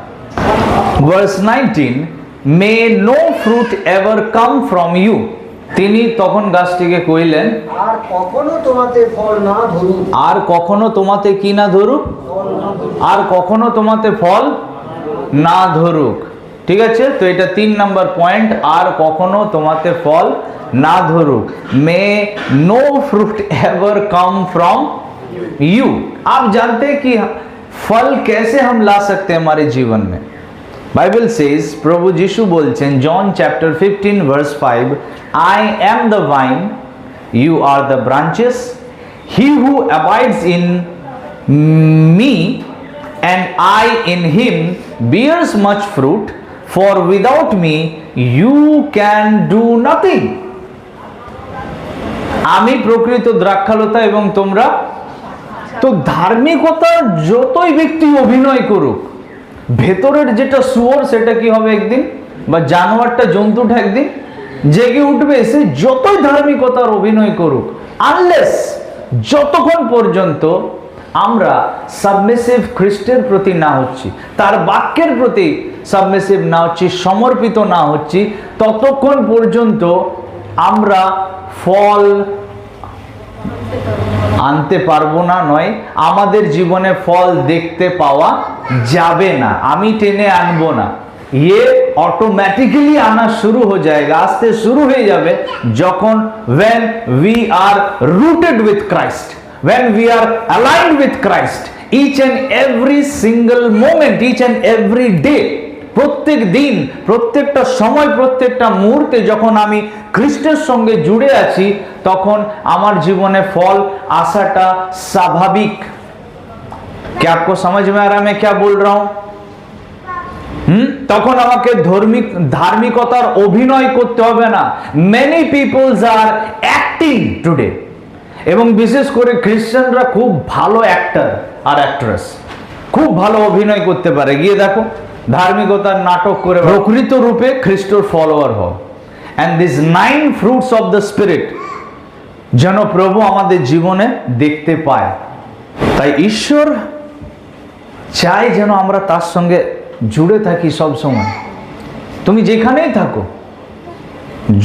Verse 19, may no fruit ever come from you. তিনি তখন গাছটিকে কইলেন, আর কখনো তোমাতে ফল না ধরুক। আর কখনো তোমাতে কি না ধরুক? আর কখনো তোমাতে ফল না ধরুক। ঠিক আছে, তো এটা 3 নম্বর পয়েন্ট, আর কখনো তোমাতে ফল না ধরুক। May no fruit ever come from you. आप जानते हैं कि फल कैसे हम ला सकते हैं हमारे जीवन में? बाइबल सेज, प्रभु यीशु बोलছেন John chapter 15 verse 5, I am the vine, you are the branches, he who abides in me and I in him bears much fruit, for without me you can do nothing। আমি প্রকৃত দ্রাক্ষালতা এবং তোমরা। তো ধার্মিকতা যতই ব্যক্তি অভিনয় করুক, ভেতরের যেটা সুয়োর সেটা কি হবে একদিন, বা জানোয়ারটা, জন্তুটা একদিন জেগে উঠবে। সে যতই ধার্মিকতার অভিনয় করুক, আনলেস যতক্ষণ পর্যন্ত আমরা সাবমিসিভ খ্রিস্টের প্রতি না হচ্ছি, তার বাক্যের প্রতি সাবমিসিভ না হচ্ছি, সমর্পিত না হচ্ছি, ততক্ষণ পর্যন্ত আমরা ফল আনতে পারবো না। নয়, আমাদের জীবনে ফল দেখতে পাওয়া যাবে না। আমি টেনে আনবো না, ये ऑटोमेटिकली आना शुरू हो जाएगा, आस्ते शुरू हो जाए যখন when we are rooted with Christ, when we are aligned with Christ, each and every single moment, each and every day, প্রত্যেক দিন, প্রত্যেকটা সময়, প্রত্যেকটা মুহূর্তে যখন আমি খ্রিস্টের সঙ্গে জুড়ে আছি, তখন আমার জীবনে ফল আসাটা স্বাভাবিক। क्या आपको समझ में आ रहा है मैं क्या बोल रहा हूं? তখন আমাকে ধার্মিকতার অভিনয় করতে হবে না। মেনি পিপলস আর অ্যাক্টিং টুডে, এবং বিশেষ করে খ্রিস্টানরা খুব ভালো অ্যাক্টর আর অ্যাক্ট্রেস, খুব ভালো অভিনয় করতে পারে। গিয়ে দেখো, ধার্মিকতার নাটক করে প্রকৃত রূপে খ্রিস্টর ফলোয়ার হও। And this 9 fruits of the spirit যেন প্রভু আমাদের জীবনে দেখতে পায়। তাই ঈশ্বর চাই যেন আমরা তার সঙ্গে জুড়ে থাকি সব সময়। তুমি যেখানেই থাকো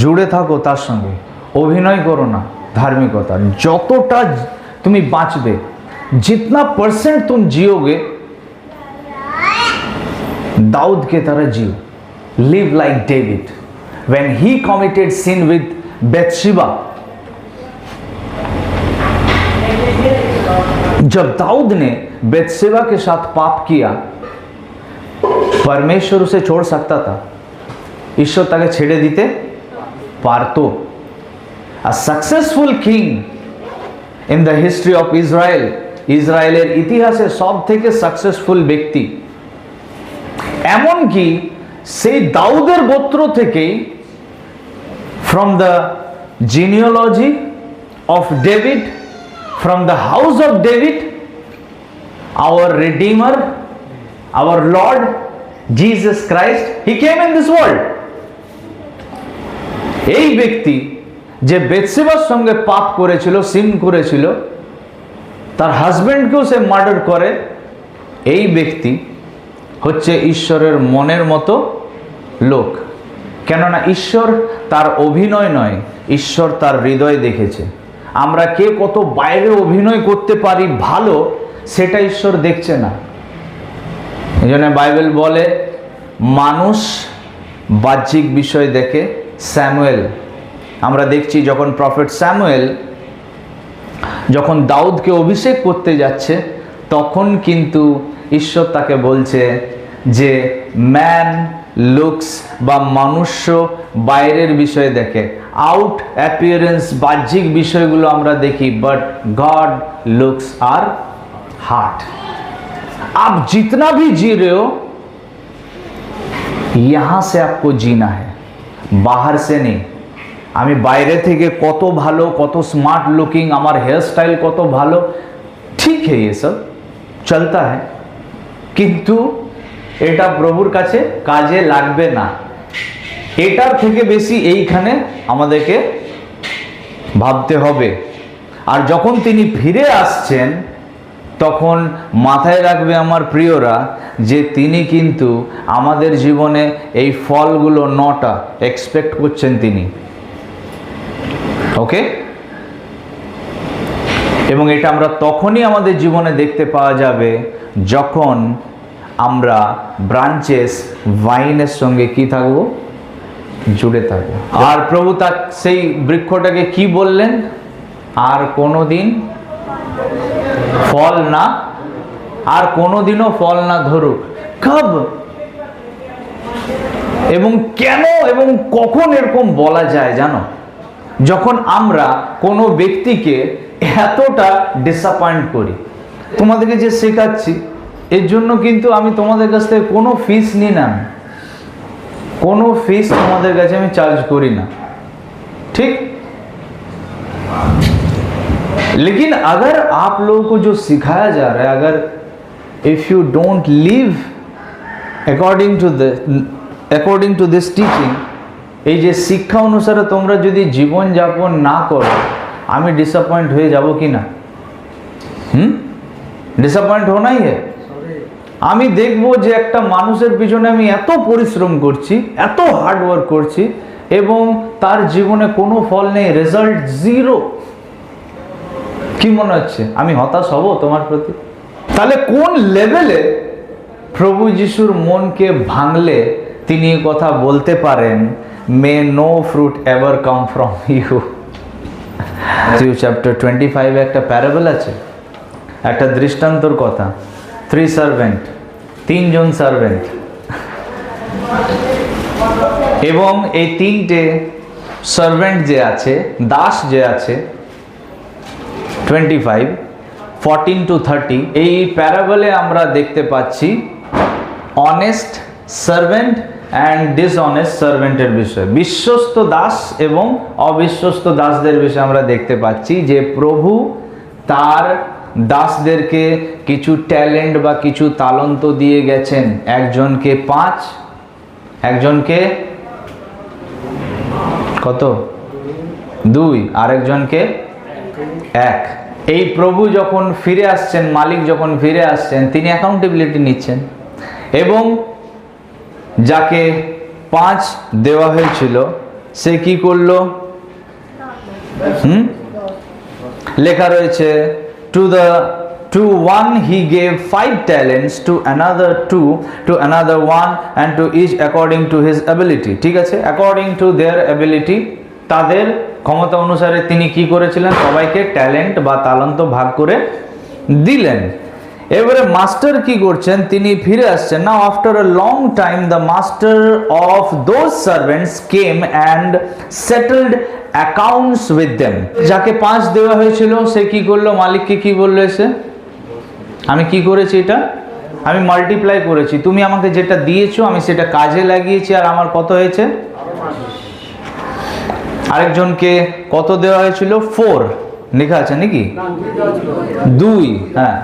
জুড়ে থাকো তার সঙ্গে, অভিনয় করো না धार्मिकता। যতটা তুমি বাঁচবে, जितना परसेंट तुम जियोगे दाऊद के तरह जियो। Live like David when he committed sin with Bathsheba। जब दाऊद ने बेतशेबा के साथ पाप किया, परमेश्वर उसे छोड़ सकता था, ईश्वर ताके छेड़े दीते पारतो। A successful king in the history of Israel, ইসরায়েলের ইতিহাসে সব থেকে সাকসেসফুল ব্যক্তি, এমনকি সেই দাউদের গোত্র থেকেই, from the genealogy of David, from the house of David, our Redeemer, our Lord Jesus Christ, he came in this world। এই ব্যক্তি যে বেতশেবার সঙ্গে পাপ করেছিল, সিন করেছিল, তার হাজবেন্ডকেও সে মার্ডার করে, এই ব্যক্তি হচ্ছে ঈশ্বরের মনের মতো লোক। কেননা ঈশ্বর তার অভিনয় নয়, ঈশ্বর তার হৃদয় দেখেছে। আমরা কে কত বাইরে অভিনয় করতে পারি ভালো, সেটা ঈশ্বর দেখছে না। এই জন্য বাইবেল বলে মানুষ বাহ্যিক বিষয় দেখে। স্যামুয়েল, আমরা দেখছি যখন প্রফেট স্যামুয়েল যখন দাউদকে অভিষেক করতে যাচ্ছে, তখন কিন্তু ঈশ্বর তাকে বলছে যে ম্যান লুকস, বা মনুষ্য বাইরের বিষয় দেখে, আউট অ্যাপিয়ারেন্স, বাহ্যিক বিষয়গুলো আমরা দেখি, but God looks our heart. आप जितना भी जी रहे हो यहां से आपको जीना है, बाहर से नहीं। আমি বাইরে থেকে কত ভালো, কত স্মার্ট লুকিং, আমার হেয়ার স্টাইল কত ভালো, ঠিক है ये सब चलता है, কিন্তু এটা প্রভুর কাছে কাজে লাগবে না। এটার থেকে বেশি এইখানে আমাদেরকে ভাবতে হবে। আর যখন তিনি ফিরে আসছেন, তখন মাথায় রাখবে আমার প্রিয়রা, যে তিনি কিন্তু আমাদের জীবনে এই ফলগুলো 9টা এক্সপেক্ট করছেন তিনি। ওকে, এবং এটা আমরা তখনই আমাদের জীবনে দেখতে পাওয়া যাবে যখন আমরা ব্রাঞ্চেস ভাইনের সঙ্গে কি থাকবো, জুড়ে থাকবো। আর প্রভু তার সেই বৃক্ষটাকে কি বললেন, আর কোনোদিন ফল না, আর কোনোদিনও ফল না ধরুক। কব এবং কেন এবং কখন এরকম বলা যায় জানো? যখন আমরা কোনো ব্যক্তিকে এতটা ডিসঅ্যাপয়েন্ট করি। তোমাদেরকে যে শেখাচ্ছি এর জন্য কিন্তু আমি তোমাদের কাছ থেকে কোনো ফিস নিই না, কোনো ফিস তোমাদের কাছে আমি চার্জ করি না, ठीक। लेकिन अगर आप लोगों को जो सिखाया जा रहा है, अगर if you don't live according to this teaching, এই যে শিক্ষা অনুসারে তোমরা যদি জীবন যাপন না করো, আমি ডিসঅ্যাপয়েন্ট হয়ে যাব কি না? ডিসঅ্যাপয়েন্ট হোনাই है। আমি দেখবো যে একটা মানুষের পিছনে আমি এত পরিশ্রম করছি, এত হার্ড ওয়ার্ক করছি, এবং তার জীবনে কোনো ফল নেই, রেজাল্ট জিরো। কি মনে হচ্ছে আমি হতাশ হব তোমার প্রতি? তাহলে কোন লেভেলে প্রভু যিশুর মনকে ভাঙলে তিনি এই কথা বলতে পারেন, may no fruit ever come from you. Matthew chapter 25 একটা প্যারাবল আছে, একটা দৃষ্টান্তর কথা। 3 সার্ভেন্ট, 3 জন সার্ভেন্ট, এবং এই 3টে সার্ভেন্ট যে আছে, দাস যে আছে, 25, 14 to 30, এই প্যারাবলে আমরা দেখতে পাচ্ছি অনেস্ট সার্ভেন্ট অ্যান্ড ডিসঅনেস্ট সার্ভেন্টের বিষয়, বিশ্বস্ত দাস এবং অবিশ্বস্ত দাসদের বিষয়ে আমরা দেখতে পাচ্ছি যে প্রভু তার দাসদেরকে কিছু ট্যালেন্ট বা কিছু তালন্ত দিয়ে গেছেন। একজনকে 5, একজনকে কত? 2, আরেকজনকে 1। এই প্রভু যখন ফিরে আসছেন, মালিক যখন ফিরে আসছেন, তিনি অ্যাকাউন্টেবিলিটি নিচ্ছেন এবং যাকে 5 দেওয়া হয়েছিল সে কি করলো? লেখা রয়েছে to one he gave 5 talents, to another 2, to another 1, and to each according to his ability. ঠিক আছে, according to their ability, তাদের ক্ষমতা অনুসারে তিনি কি করেছিলেন? সবাইকে ট্যালেন্ট বা তালান্ত ভাগ করে দিলেন। এবারে মাস্টার কি করছেন? তিনি ফিরে আসছেন। Now after a long time the master of those servants came and settled accounts with them. যাকে 5 দেওয়া হয়েছিল সে কি করলো? মালিককে কি বললো? এসে আমি কি করেছি? এটা আমি মাল্টিপ্লাই করেছি, তুমি আমাকে যেটা দিয়েছো আমি সেটা কাজে লাগিয়েছি, আর আমার কত হয়েছে? আরেকজনকে কত দেওয়া হয়েছিল? 4 লেখা আছে নাকি? 2, হ্যাঁ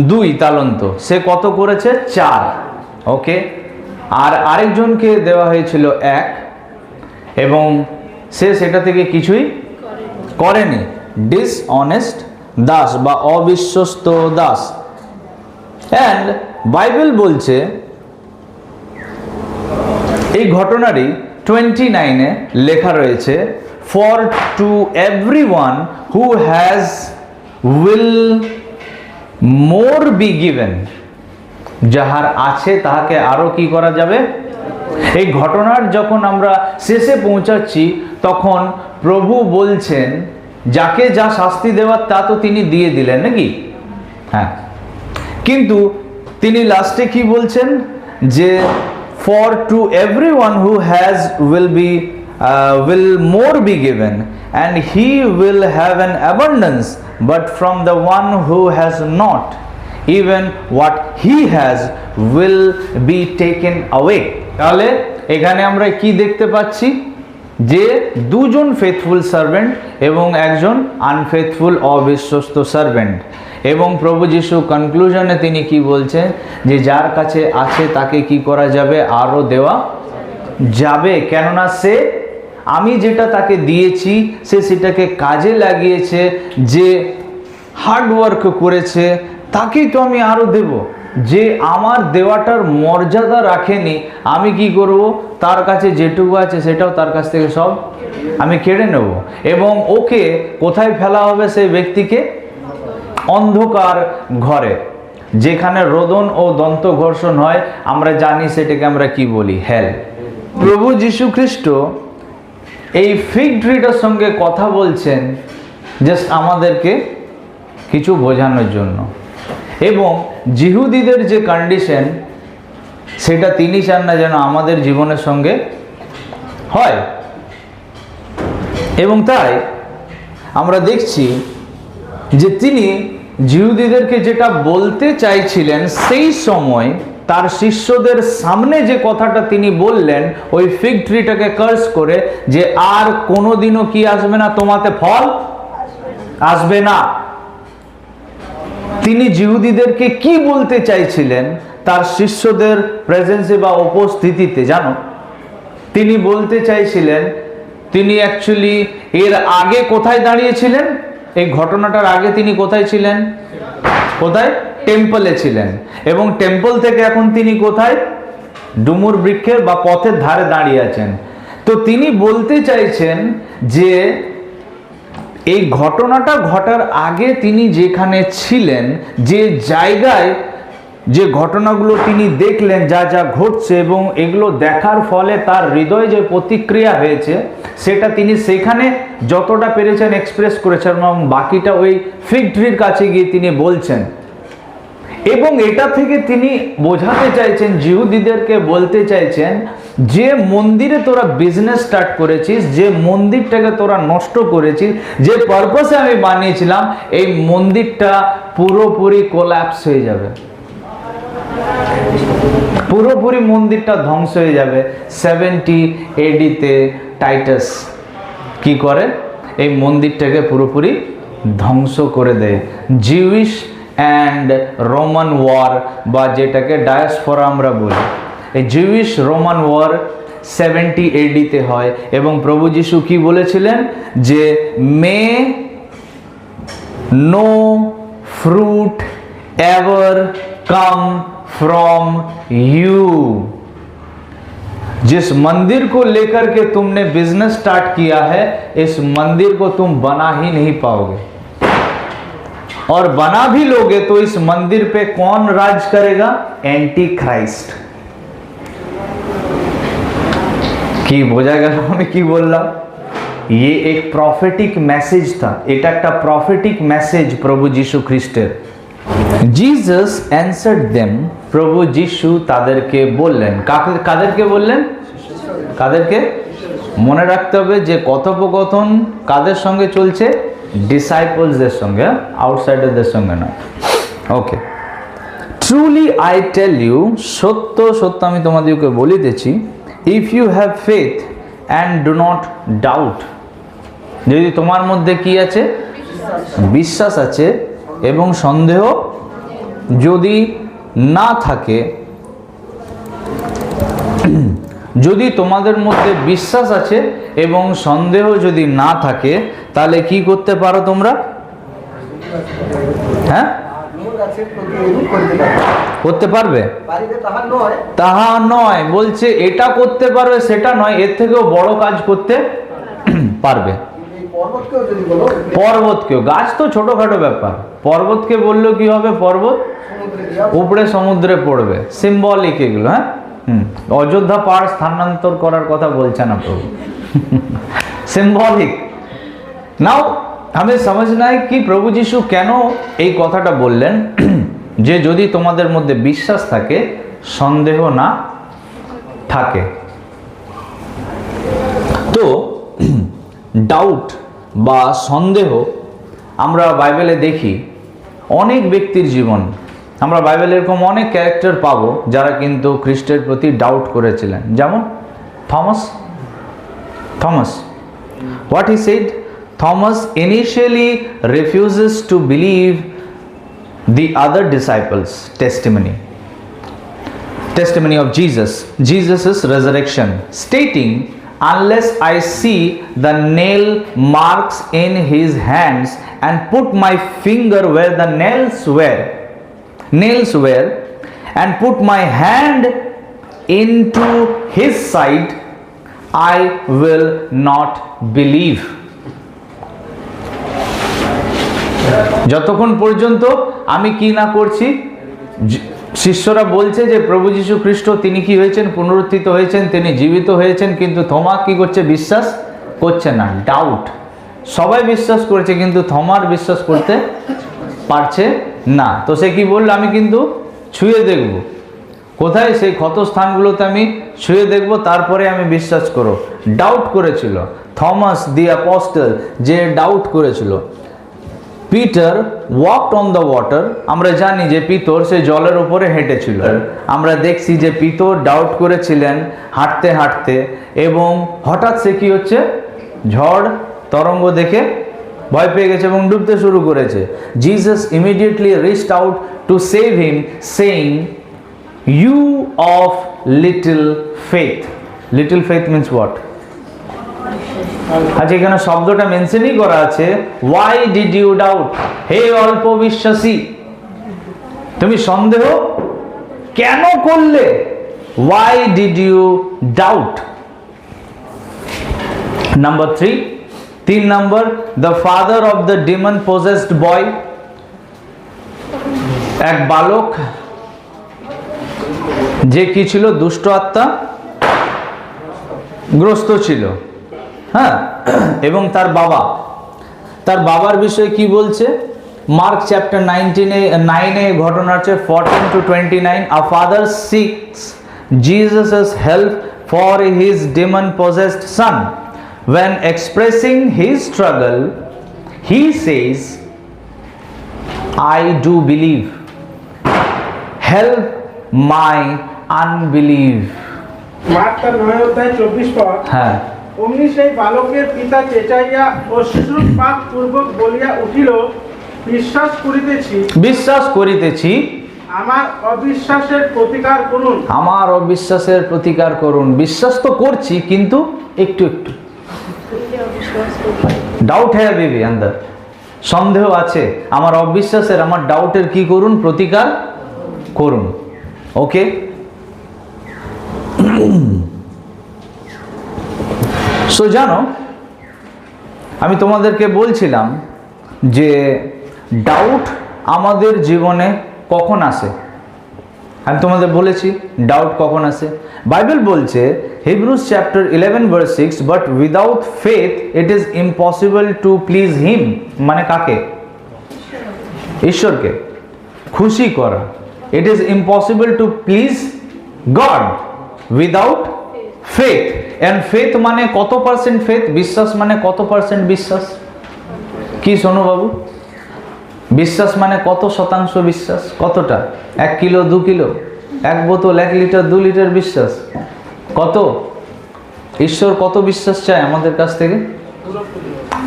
2 তালন্ত, সে কত করেছে? 4। ওকে, আর আরেকজনকে দেওয়া হয়েছিল 1 এবং সে সেটা থেকে কিছুই করেনি। ডিসঅনেস্ট দাস বা অবিশ্বস্ত দাস। অ্যান্ড বাইবেল বলছে এই ঘটনারই 29-এ লেখা রয়েছে, for to everyone who has will more be given. যাহার আছে তাহাকে আরো কি করা যাবে? এই ঘটনার যখন আমরা শেষে পৌঁছাচ্ছি তখন প্রভু বলছেন যাকে যা শাস্তি দেওয়ার তা তো তিনি দিয়ে দিলেন নাকি? হ্যাঁ, কিন্তু তিনি লাস্টে কি বলছেন? যে for to everyone who has will more be given, and he will have an abundance, but from the one who has not, even what he has will be taken away. তাহলে এখানে আমরা কি দেখতে পাচ্ছি? যে 2 জন ফেথফুল সার্ভেন্ট এবং একজন unfaithful অবিশ্বস্ত servant. এবং প্রভু যিশু কনক্লুশনে তিনি কি বলছেন? যে যার কাছে আছে তাকে কি করা যাবে? আরও দেওয়া যাবে, কেননা সে আমি যেটা তাকে দিয়েছি সে সেটাকে কাজে লাগিয়েছে, যে হার্ডওয়ার্ক করেছে তাকেই তো আমি আরও দেব। যে আমার দেওয়াটার মর্যাদা রাখেনি আমি কি করব? তার কাছে যেটুকু আছে সেটাও তার কাছ থেকে সব আমি কেড়ে নেব। এবং ওকে কোথায় ফেলা হবে? সেই ব্যক্তিকে অন্ধকার ঘরে, যেখানে রোদন ও দন্ত ঘর্ষণ হয়। আমরা জানি সেটাকে আমরা কি বলি? হেল। প্রভু যীশু খ্রিস্ট এই ফিগ ট্রিটার সঙ্গে কথা বলছেন জাস্ট আমাদেরকে কিছু বোঝানোর জন্য, এবং জিহুদীদের যে কন্ডিশন সেটা তিনি চান না যেন আমাদের জীবনের সঙ্গে হয়। এবং তাই আমরা দেখছি যে তিনি জিহুদীদেরকে যেটা বলতে চাইছিলেন সেই সময় তার শিষ্যদের সামনে যে কথাটা তিনি বললেন ওই ফিগ ট্রিটাকে কার্স করে, যে আর কোনোদিনও কি আসবে না? তোমাতে ফল আসবে না। তিনি জিহুদীদেরকে কি বলতে চাইছিলেন তার শিষ্যদের প্রেজেন্সে বা উপস্থিতিতে? জানো, তিনি বলতে চাইছিলেন, তিনি অ্যাকচুয়ালি এর আগে কোথায় দাঁড়িয়েছিলেন? এই ঘটনাটার আগে তিনি কোথায় ছিলেন? কোথায়? টেম্পলে ছিলেন। এবং টেম্পল থেকে এখন তিনি কোথায়? ডুমুর বৃক্ষের বা পথের ধারে দাঁড়িয়ে আছেন। তো তিনি বলতে চাইছেন যে এই ঘটনাটা ঘটার আগে তিনি যেখানে ছিলেন, যে জায়গায় যে ঘটনাগুলো তিনি দেখলেন, যা যা ঘটছে, এবং এগুলো দেখার ফলে তার হৃদয়ে যে প্রতিক্রিয়া হয়েছে সেটা তিনি সেখানে যতটা পেরেছেন এক্সপ্রেস করেছেন, এবং বাকিটা ওই ফিগ ট্রির কাছে গিয়ে তিনি বলছেন। এবং এটা থেকে তিনি বোঝাতে চাইছেন, জিহুদীদেরকে বলতে চাইছেন, যে মন্দিরে তোরা বিজনেস স্টার্ট করেছিস, যে মন্দিরটাকে তোরা নষ্ট করেছিস, যে পারপাসে আমি বানিয়েছিলাম, এই মন্দিরটা পুরোপুরি কোল্যাপস হয়ে যাবে, পুরোপুরি মন্দিরটা ধ্বংস হয়ে যাবে। 70 AD-তে টাইটাস কি করে? এই মন্দিরটাকে পুরোপুরি ধ্বংস করে দেয়। জিউইশ অ্যান্ড রোমান ওয়ার বা যেটাকে ডায়াসপোরা আমরা বলি, এই জিউইশ রোমান ওয়ার 70 AD-তে হয়। এবং প্রভু যিশু কি বলেছিলেন? যে no fruit ever come from you। जिस मंदिर को लेकर के तुमने बिजनेस स्टार्ट किया है, इस मंदिर को तुम बना ही नहीं पाओगे, और बना भी लोगे तो इस मंदिर पे कौन राज करेगा? Anti Christ. কি বোঝা গেল আমি কি বললাম? ये एक প্রফেটিক মেসেজ था, এটা একটা প্রফেটিক মেসেজ প্রভু যীশু খ্রিস্টের। জিসাস অ্যানসার্ড দেম, প্রভু যীশু তাদেরকে বললেন, কাদেরকে বললেন? কাদেরকে? মনে রাখতে হবে যে কথোপকথন কাদের সঙ্গে চলছে? ডিসাইপলসদের সঙ্গে, আউটসাইডারদের সঙ্গে নয়। Okay. Truly I tell you, সত্য সত্য আমি তোমাদেরকে বলিতেছি, if you have faith and do not doubt, যদি তোমার মধ্যে কি আছে? বিশ্বাস আছে এবং সন্দেহ যদি না থাকে, যদি তোমাদের মধ্যে বিশ্বাস আছে এবং সন্দেহ যদি না থাকে, তাহলে কি করতে পারো তোমরা? হ্যাঁ, করতে পারবে? তাহা নয়, বলছে এটা করতে পারবে সেটা নয়, এর থেকেও বড় কাজ করতে পারবে। পর্বতকেও, গাছ তো ছোটখাটো ব্যাপার, পর্বতকে বললেও কি হবে? পর্বত উপরে সমুদ্রে পড়বে। সিম্বলিক এগুলো। হ্যাঁ, অযোধ্যা পাহাড় স্থানান্তর করার কথা বলছে না প্রভু, সিম্বলিক। নাও हमें समझना है कि प्रभु जीशु কেন এই কথাটা বললেন যে যদি তোমাদের মধ্যে বিশ্বাস থাকে, সন্দেহ না থাকে। তো ডাউট বা সন্দেহ আমরা বাইবেলে দেখি অনেক ব্যক্তির জীবন, আমরা বাইবেলে এরকম অনেক ক্যারেক্টার পাবো যারা কিন্তু খ্রিস্টের প্রতি ডাউট করেছিলেন। যেমন Thomas, what he said, Thomas initially refuses to believe the other disciples' testimony of Jesus' resurrection, stating, unless I see the nail marks in his hands and put my finger where the nails were and put my hand into his side, I will not believe। যতক্ষণ পর্যন্ত আমি কি না করছি, শিষ্যরা বলছে যে প্রভু যীশু খ্রিস্ট তিনি কি হয়েছেন? পুনরুত্থিত হয়েছেন, তিনি জীবিত হয়েছেন, কিন্তু থমা কি করছে? বিশ্বাস করছে না, ডাউট। সবাই বিশ্বাস করেছে কিন্তু থমার বিশ্বাস করতে পারছে না। তো সে কি বলল? আমি কিন্তু ছুঁয়ে দেখব, কোথায়? সেই ক্ষত স্থানগুলোতে আমি ছুঁয়ে দেখব, তারপরে আমি বিশ্বাস করব। ডাউট করেছিল থমাস দি অ্যাপোস্টল, যে ডাউট করেছিল। Peter walked on the water, আমরা জানি যে পিতর সে জলের উপরে হেঁটেছিল। আমরা দেখছি যে পিতর ডাউট করেছিলেন হাঁটতে হাঁটতে, এবং হঠাৎ সে কি হচ্ছে? ঝড় তরঙ্গ দেখে ভয় পেয়ে গেছে এবং ডুবতে শুরু করেছে। Jesus immediately reached out to save him, saying, you of little faith. Little faith means what? আচ্ছা, এখানে শব্দটা মেনশনই করা আছে, ওয়াই ডিড ইউ ডাউট, হে অল্প বিশ্বাসী, তুমি সন্দেহ কেন করলে? Why did you doubt. Number 3 number, the father of the demon possessed boy, এক বালক যে কি ছিল? দুষ্ট আত্মা গ্রস্ত ছিল। হ্যাঁ, এবং তার বাবার বিষয়ে কি বলছে? মার্ক চ্যাপ্টার 9 ঘটনা আছে 14 to 29। A father seeks Jesus's help for his demon possessed son. When expressing his struggle, he says, I do believe, help my unbelief। Mark 9:24 হ্যাঁ, অমনি সেই বালকের পিতা চেঁচাইয়া অশ্রুপাত পূর্বক বলিয়া উঠিল, বিশ্বাস করিতেছি, আমার অবিশ্বাসের প্রতিকার করুন। বিশ্বাস তো করছি কিন্তু একটু ডাউট है अभी भी अंदर। সন্দেহ আছে, আমার অবিশ্বাসের, আমার ডাউটের কি করুন? প্রতিকার করুন। ওকে, সো জানো, আমি তোমাদেরকে বলছিলাম যে ডাউট আমাদের জীবনে কখন আসে। আমি তোমাদের বলেছি ডাউট কখন আসে। বাইবেল বলছে Hebrews chapter 11 verse 6, but without faith it is impossible to please him. মানে কাকে? ঈশ্বরকে খুশি করা। It is impossible to please God without faith. And faith মানে কত পার্সেন্ট ফেথ? বিশ্বাস মানে কত পার্সেন্ট বিশ্বাস? কি শোনো বাবু, বিশ্বাস মানে কত শতাংশ বিশ্বাস? কতটা? 1 কিলো, 2 কিলো, 1 বোতল, 1 লিটার, 2 লিটার বিশ্বাস? কত? ঈশ্বর কত বিশ্বাস চায় আমাদের কাছ থেকে?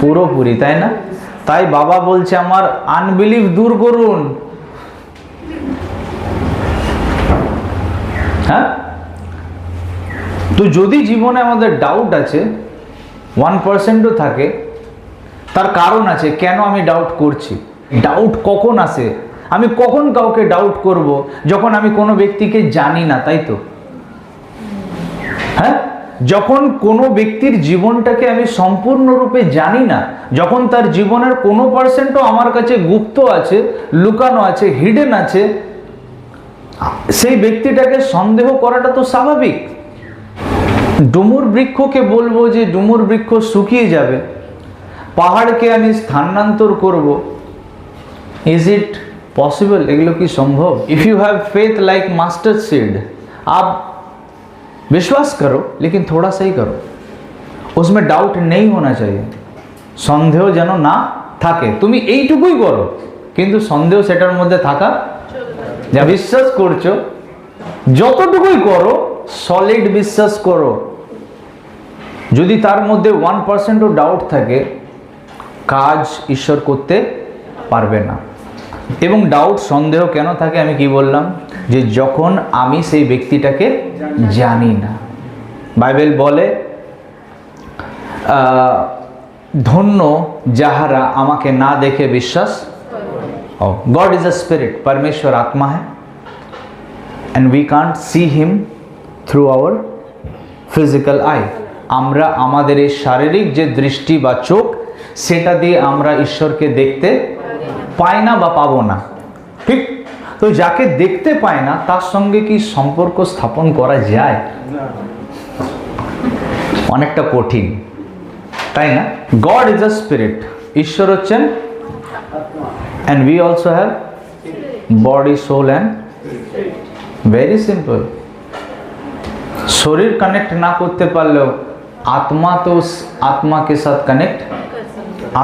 পুরোপুরি, তাই না? তাই বাবা বলছে আমার আনবিলিভ দূর করুন। হ্যাঁ, তো যদি জীবনে আমাদের ডাউট আছে, 1%ও থাকে, তার কারণ আছে কেন আমি ডাউট করছি। ডাউট কখন আসে? আমি কখন কাউকে ডাউট করব? যখন আমি কোনো ব্যক্তিকে জানি না, তাই তো? হ্যাঁ, যখন কোনো ব্যক্তির জীবনটাকে আমি সম্পূর্ণরূপে জানি না, যখন তার জীবনের কোনো পার্সেন্টও আমার কাছে গুপ্ত আছে, লুকানো আছে, হিডেন আছে, সেই ব্যক্তিটাকে সন্দেহ করাটা তো স্বাভাবিক। ডুমুর বৃক্ষকে বলবো যে ডুমুর বৃক্ষ শুকিয়ে যাবে, পাহাড়কে আমি স্থানান্তর করব, इज इट पॉसिबल? एगुलो की संभव? If you have faith like mastered seed, आप विश्वास करो लेकिन थोड़ा सा ही करो, उसमें डाउट नहीं होना चाहिए, সন্দেহ যেন না থাকে। তুমি এইটুকুই করো কিন্তু সন্দেহ সেটার মধ্যে থাকা, যা বিশ্বাস করছো যতটুকুই করো সলিড বিশ্বাস করো। যদি তার মধ্যে 1%ও ডাউট থাকে, কাজ ঈশ্বর করতে পারবে না। এবং ডাউট, সন্দেহ কেন থাকে? আমি কি বললাম যে যখন আমি সেই ব্যক্তিটাকে জানি না। বাইবেল বলে ধন্য যাহারা আমাকে না দেখে বিশ্বাস। গড ইজ আ স্পিরিট, परमेश्वर आत्मा है and we can't see him through our physical eye। আমরা আমাদের এই শারীরিক যে দৃষ্টি বা চোখ, সেটা দিয়ে আমরা ঈশ্বরকে দেখতে পাই না বা পাবো না, ঠিক? তো যাকে দেখতে পায় না তার সঙ্গে কি সম্পর্ক স্থাপন করা যায়? অনেকটা কঠিন, তাই না? গড ইজ আ স্পিরিট, ঈশ্বর হচ্ছেন, and we also have body, soul and very simple। শরীর কানেক্ট না করতে পারলেও आत्मा तो आत्मा के साथ कनेक्ट,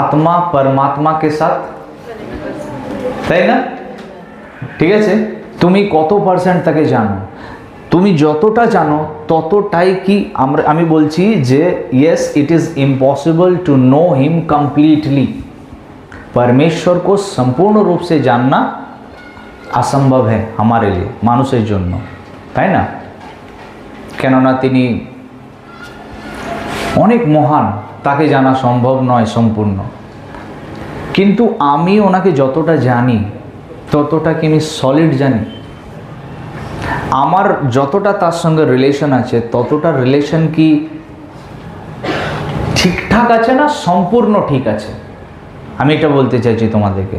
आत्मा परमात्मा के साथ, তাই না? ঠিক আছে, তুমি কত পার্সেন্ট তাকে জানো? তুমি যতটা জানো ততটাই কি আমি বলছি যে yes it is impossible to know him completely. परमेश्वर को संपूर्ण रूप से जानना असंभव है हमारे लिए, মানুষের জন্য, তাই না? কেননা তিনি অনেক মহান, তাকে জানা সম্ভব নয় সম্পূর্ণ। কিন্তু আমি ওনাকে যতটা জানি ততটা কি আমি সলিড জানি? আমার যতটা তার সঙ্গে রিলেশন আছে ততটা রিলেশন কি ঠিকঠাক আছে না সম্পূর্ণ ঠিক আছে? আমি এটা বলতে চাইছি তোমাদেরকে,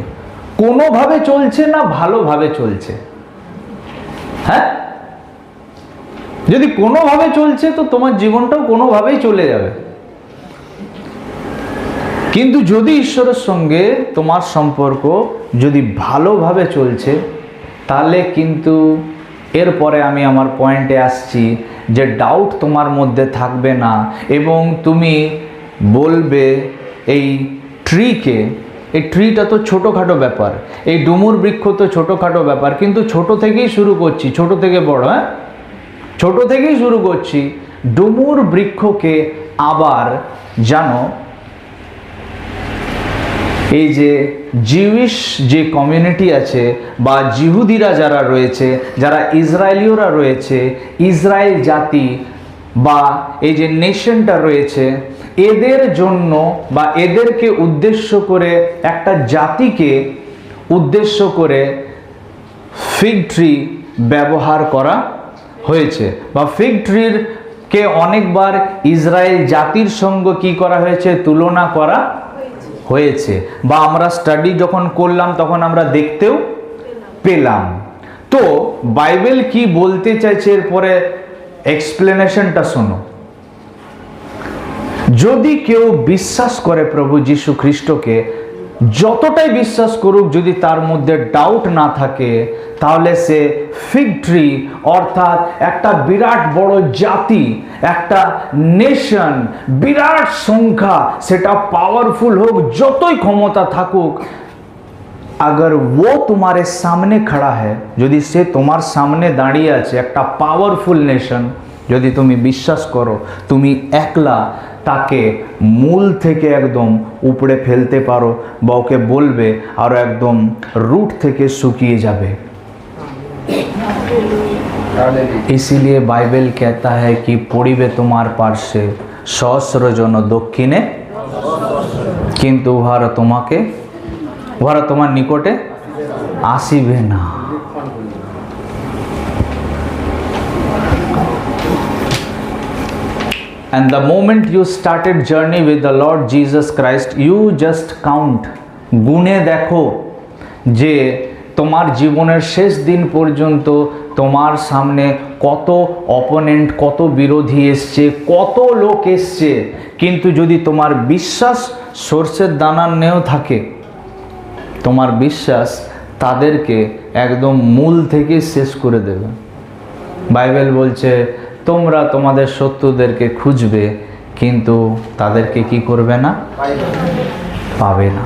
কোনোভাবে চলছে না ভালোভাবে চলছে। হ্যাঁ, যদি কোনোভাবে চলছে তো তোমার জীবনটাও কোনোভাবেই চলে যাবে। কিন্তু যদি ঈশ্বরের সঙ্গে তোমার সম্পর্ক যদি ভালোভাবে চলছে, তাহলে কিন্তু এরপরে আমি আমার পয়েন্টে আসছি যে ডাউট তোমার মধ্যে থাকবে না এবং তুমি বলবে এই ট্রিকে, এই ট্রিটা তো ছোটোখাটো ব্যাপার, এই ডুমুর বৃক্ষ তো ছোটোখাটো ব্যাপার, কিন্তু ছোট থেকেই শুরু করছি, ছোট থেকে বড়, হ্যাঁ ছোট থেকেই শুরু করছি। ডুমুর বৃক্ষকে আবার জানো এই যে জিউইশ যে কমিউনিটি আছে বা জিহুদিরা যারা রয়েছে, যারা ইসরায়েলীয়রা রয়েছে, ইসরায়েল জাতি বা এই যে নেশনটা রয়েছে, এদের জন্য বা এদেরকে উদ্দেশ্য করে, একটা জাতিকে উদ্দেশ্য করে ফিগ ট্রি ব্যবহার করা হয়েছে, বা ফিগ ট্রির কে অনেকবার ইসরায়েল জাতির সঙ্গে কি করা হয়েছে, তুলনা করা হয়েছে, বা আমরা স্টাডি যখন করলাম তখন আমরা দেখতেও পেলাম। তো বাইবেল কি বলতে চাইছে এরপরে এক্সপ্লেনেশনটা শোনো। যদি কেউ বিশ্বাস করে প্রভু যীশু খ্রিস্টকে, যতটাই বিশ্বাস করুক, যদি তার মধ্যে ডাউট না থাকে, তাহলে সে ফিগ ট্রি অর্থাৎ একটা বিরাট বড় জাতি, একটা নেশন, বিরাট সংখ্যা, সেটা পাওয়ারফুল হোক, যতই ক্ষমতা থাকুক, अगर वो तुम्हारे सामने खड़ा है, যদি সে তোমার সামনে দাঁড়িয়ে আছে, একটা পাওয়ারফুল নেশন, যদি তুমি বিশ্বাস করো, তুমি একলা তাকে মূল থেকে একদম উপড়ে ফেলতে পারো, বা ওকে বলবে আর একদম রুট থেকে শুকিয়ে যাবে। इसीलिए बाइबल कहता है कि পড়িবে তোমার পার্শ্বে সহস্র জন দক্ষিণে, কিন্তু উহারা তোমার নিকটে আসিবে না। And the moment you started journey with the Lord Jesus Christ, you just count, গুনে দেখো যে তোমার জীবনের শেষ দিন পর্যন্ত তোমার সামনে কত অপোনেন্ট, কত বিরোধী এসছে, কত লোক এসছে, কিন্তু যদি তোমার বিশ্বাস সর্ষের দানার ন্যায় থাকে, তোমার বিশ্বাস তাদেরকে একদম মূল থেকে শেষ করে দেবে। বাইবেল বলছে তোমরা তোমাদের শত্রুদেরকে খুঁজবে, কিন্তু তাদেরকে কি করবে না, পাবে না।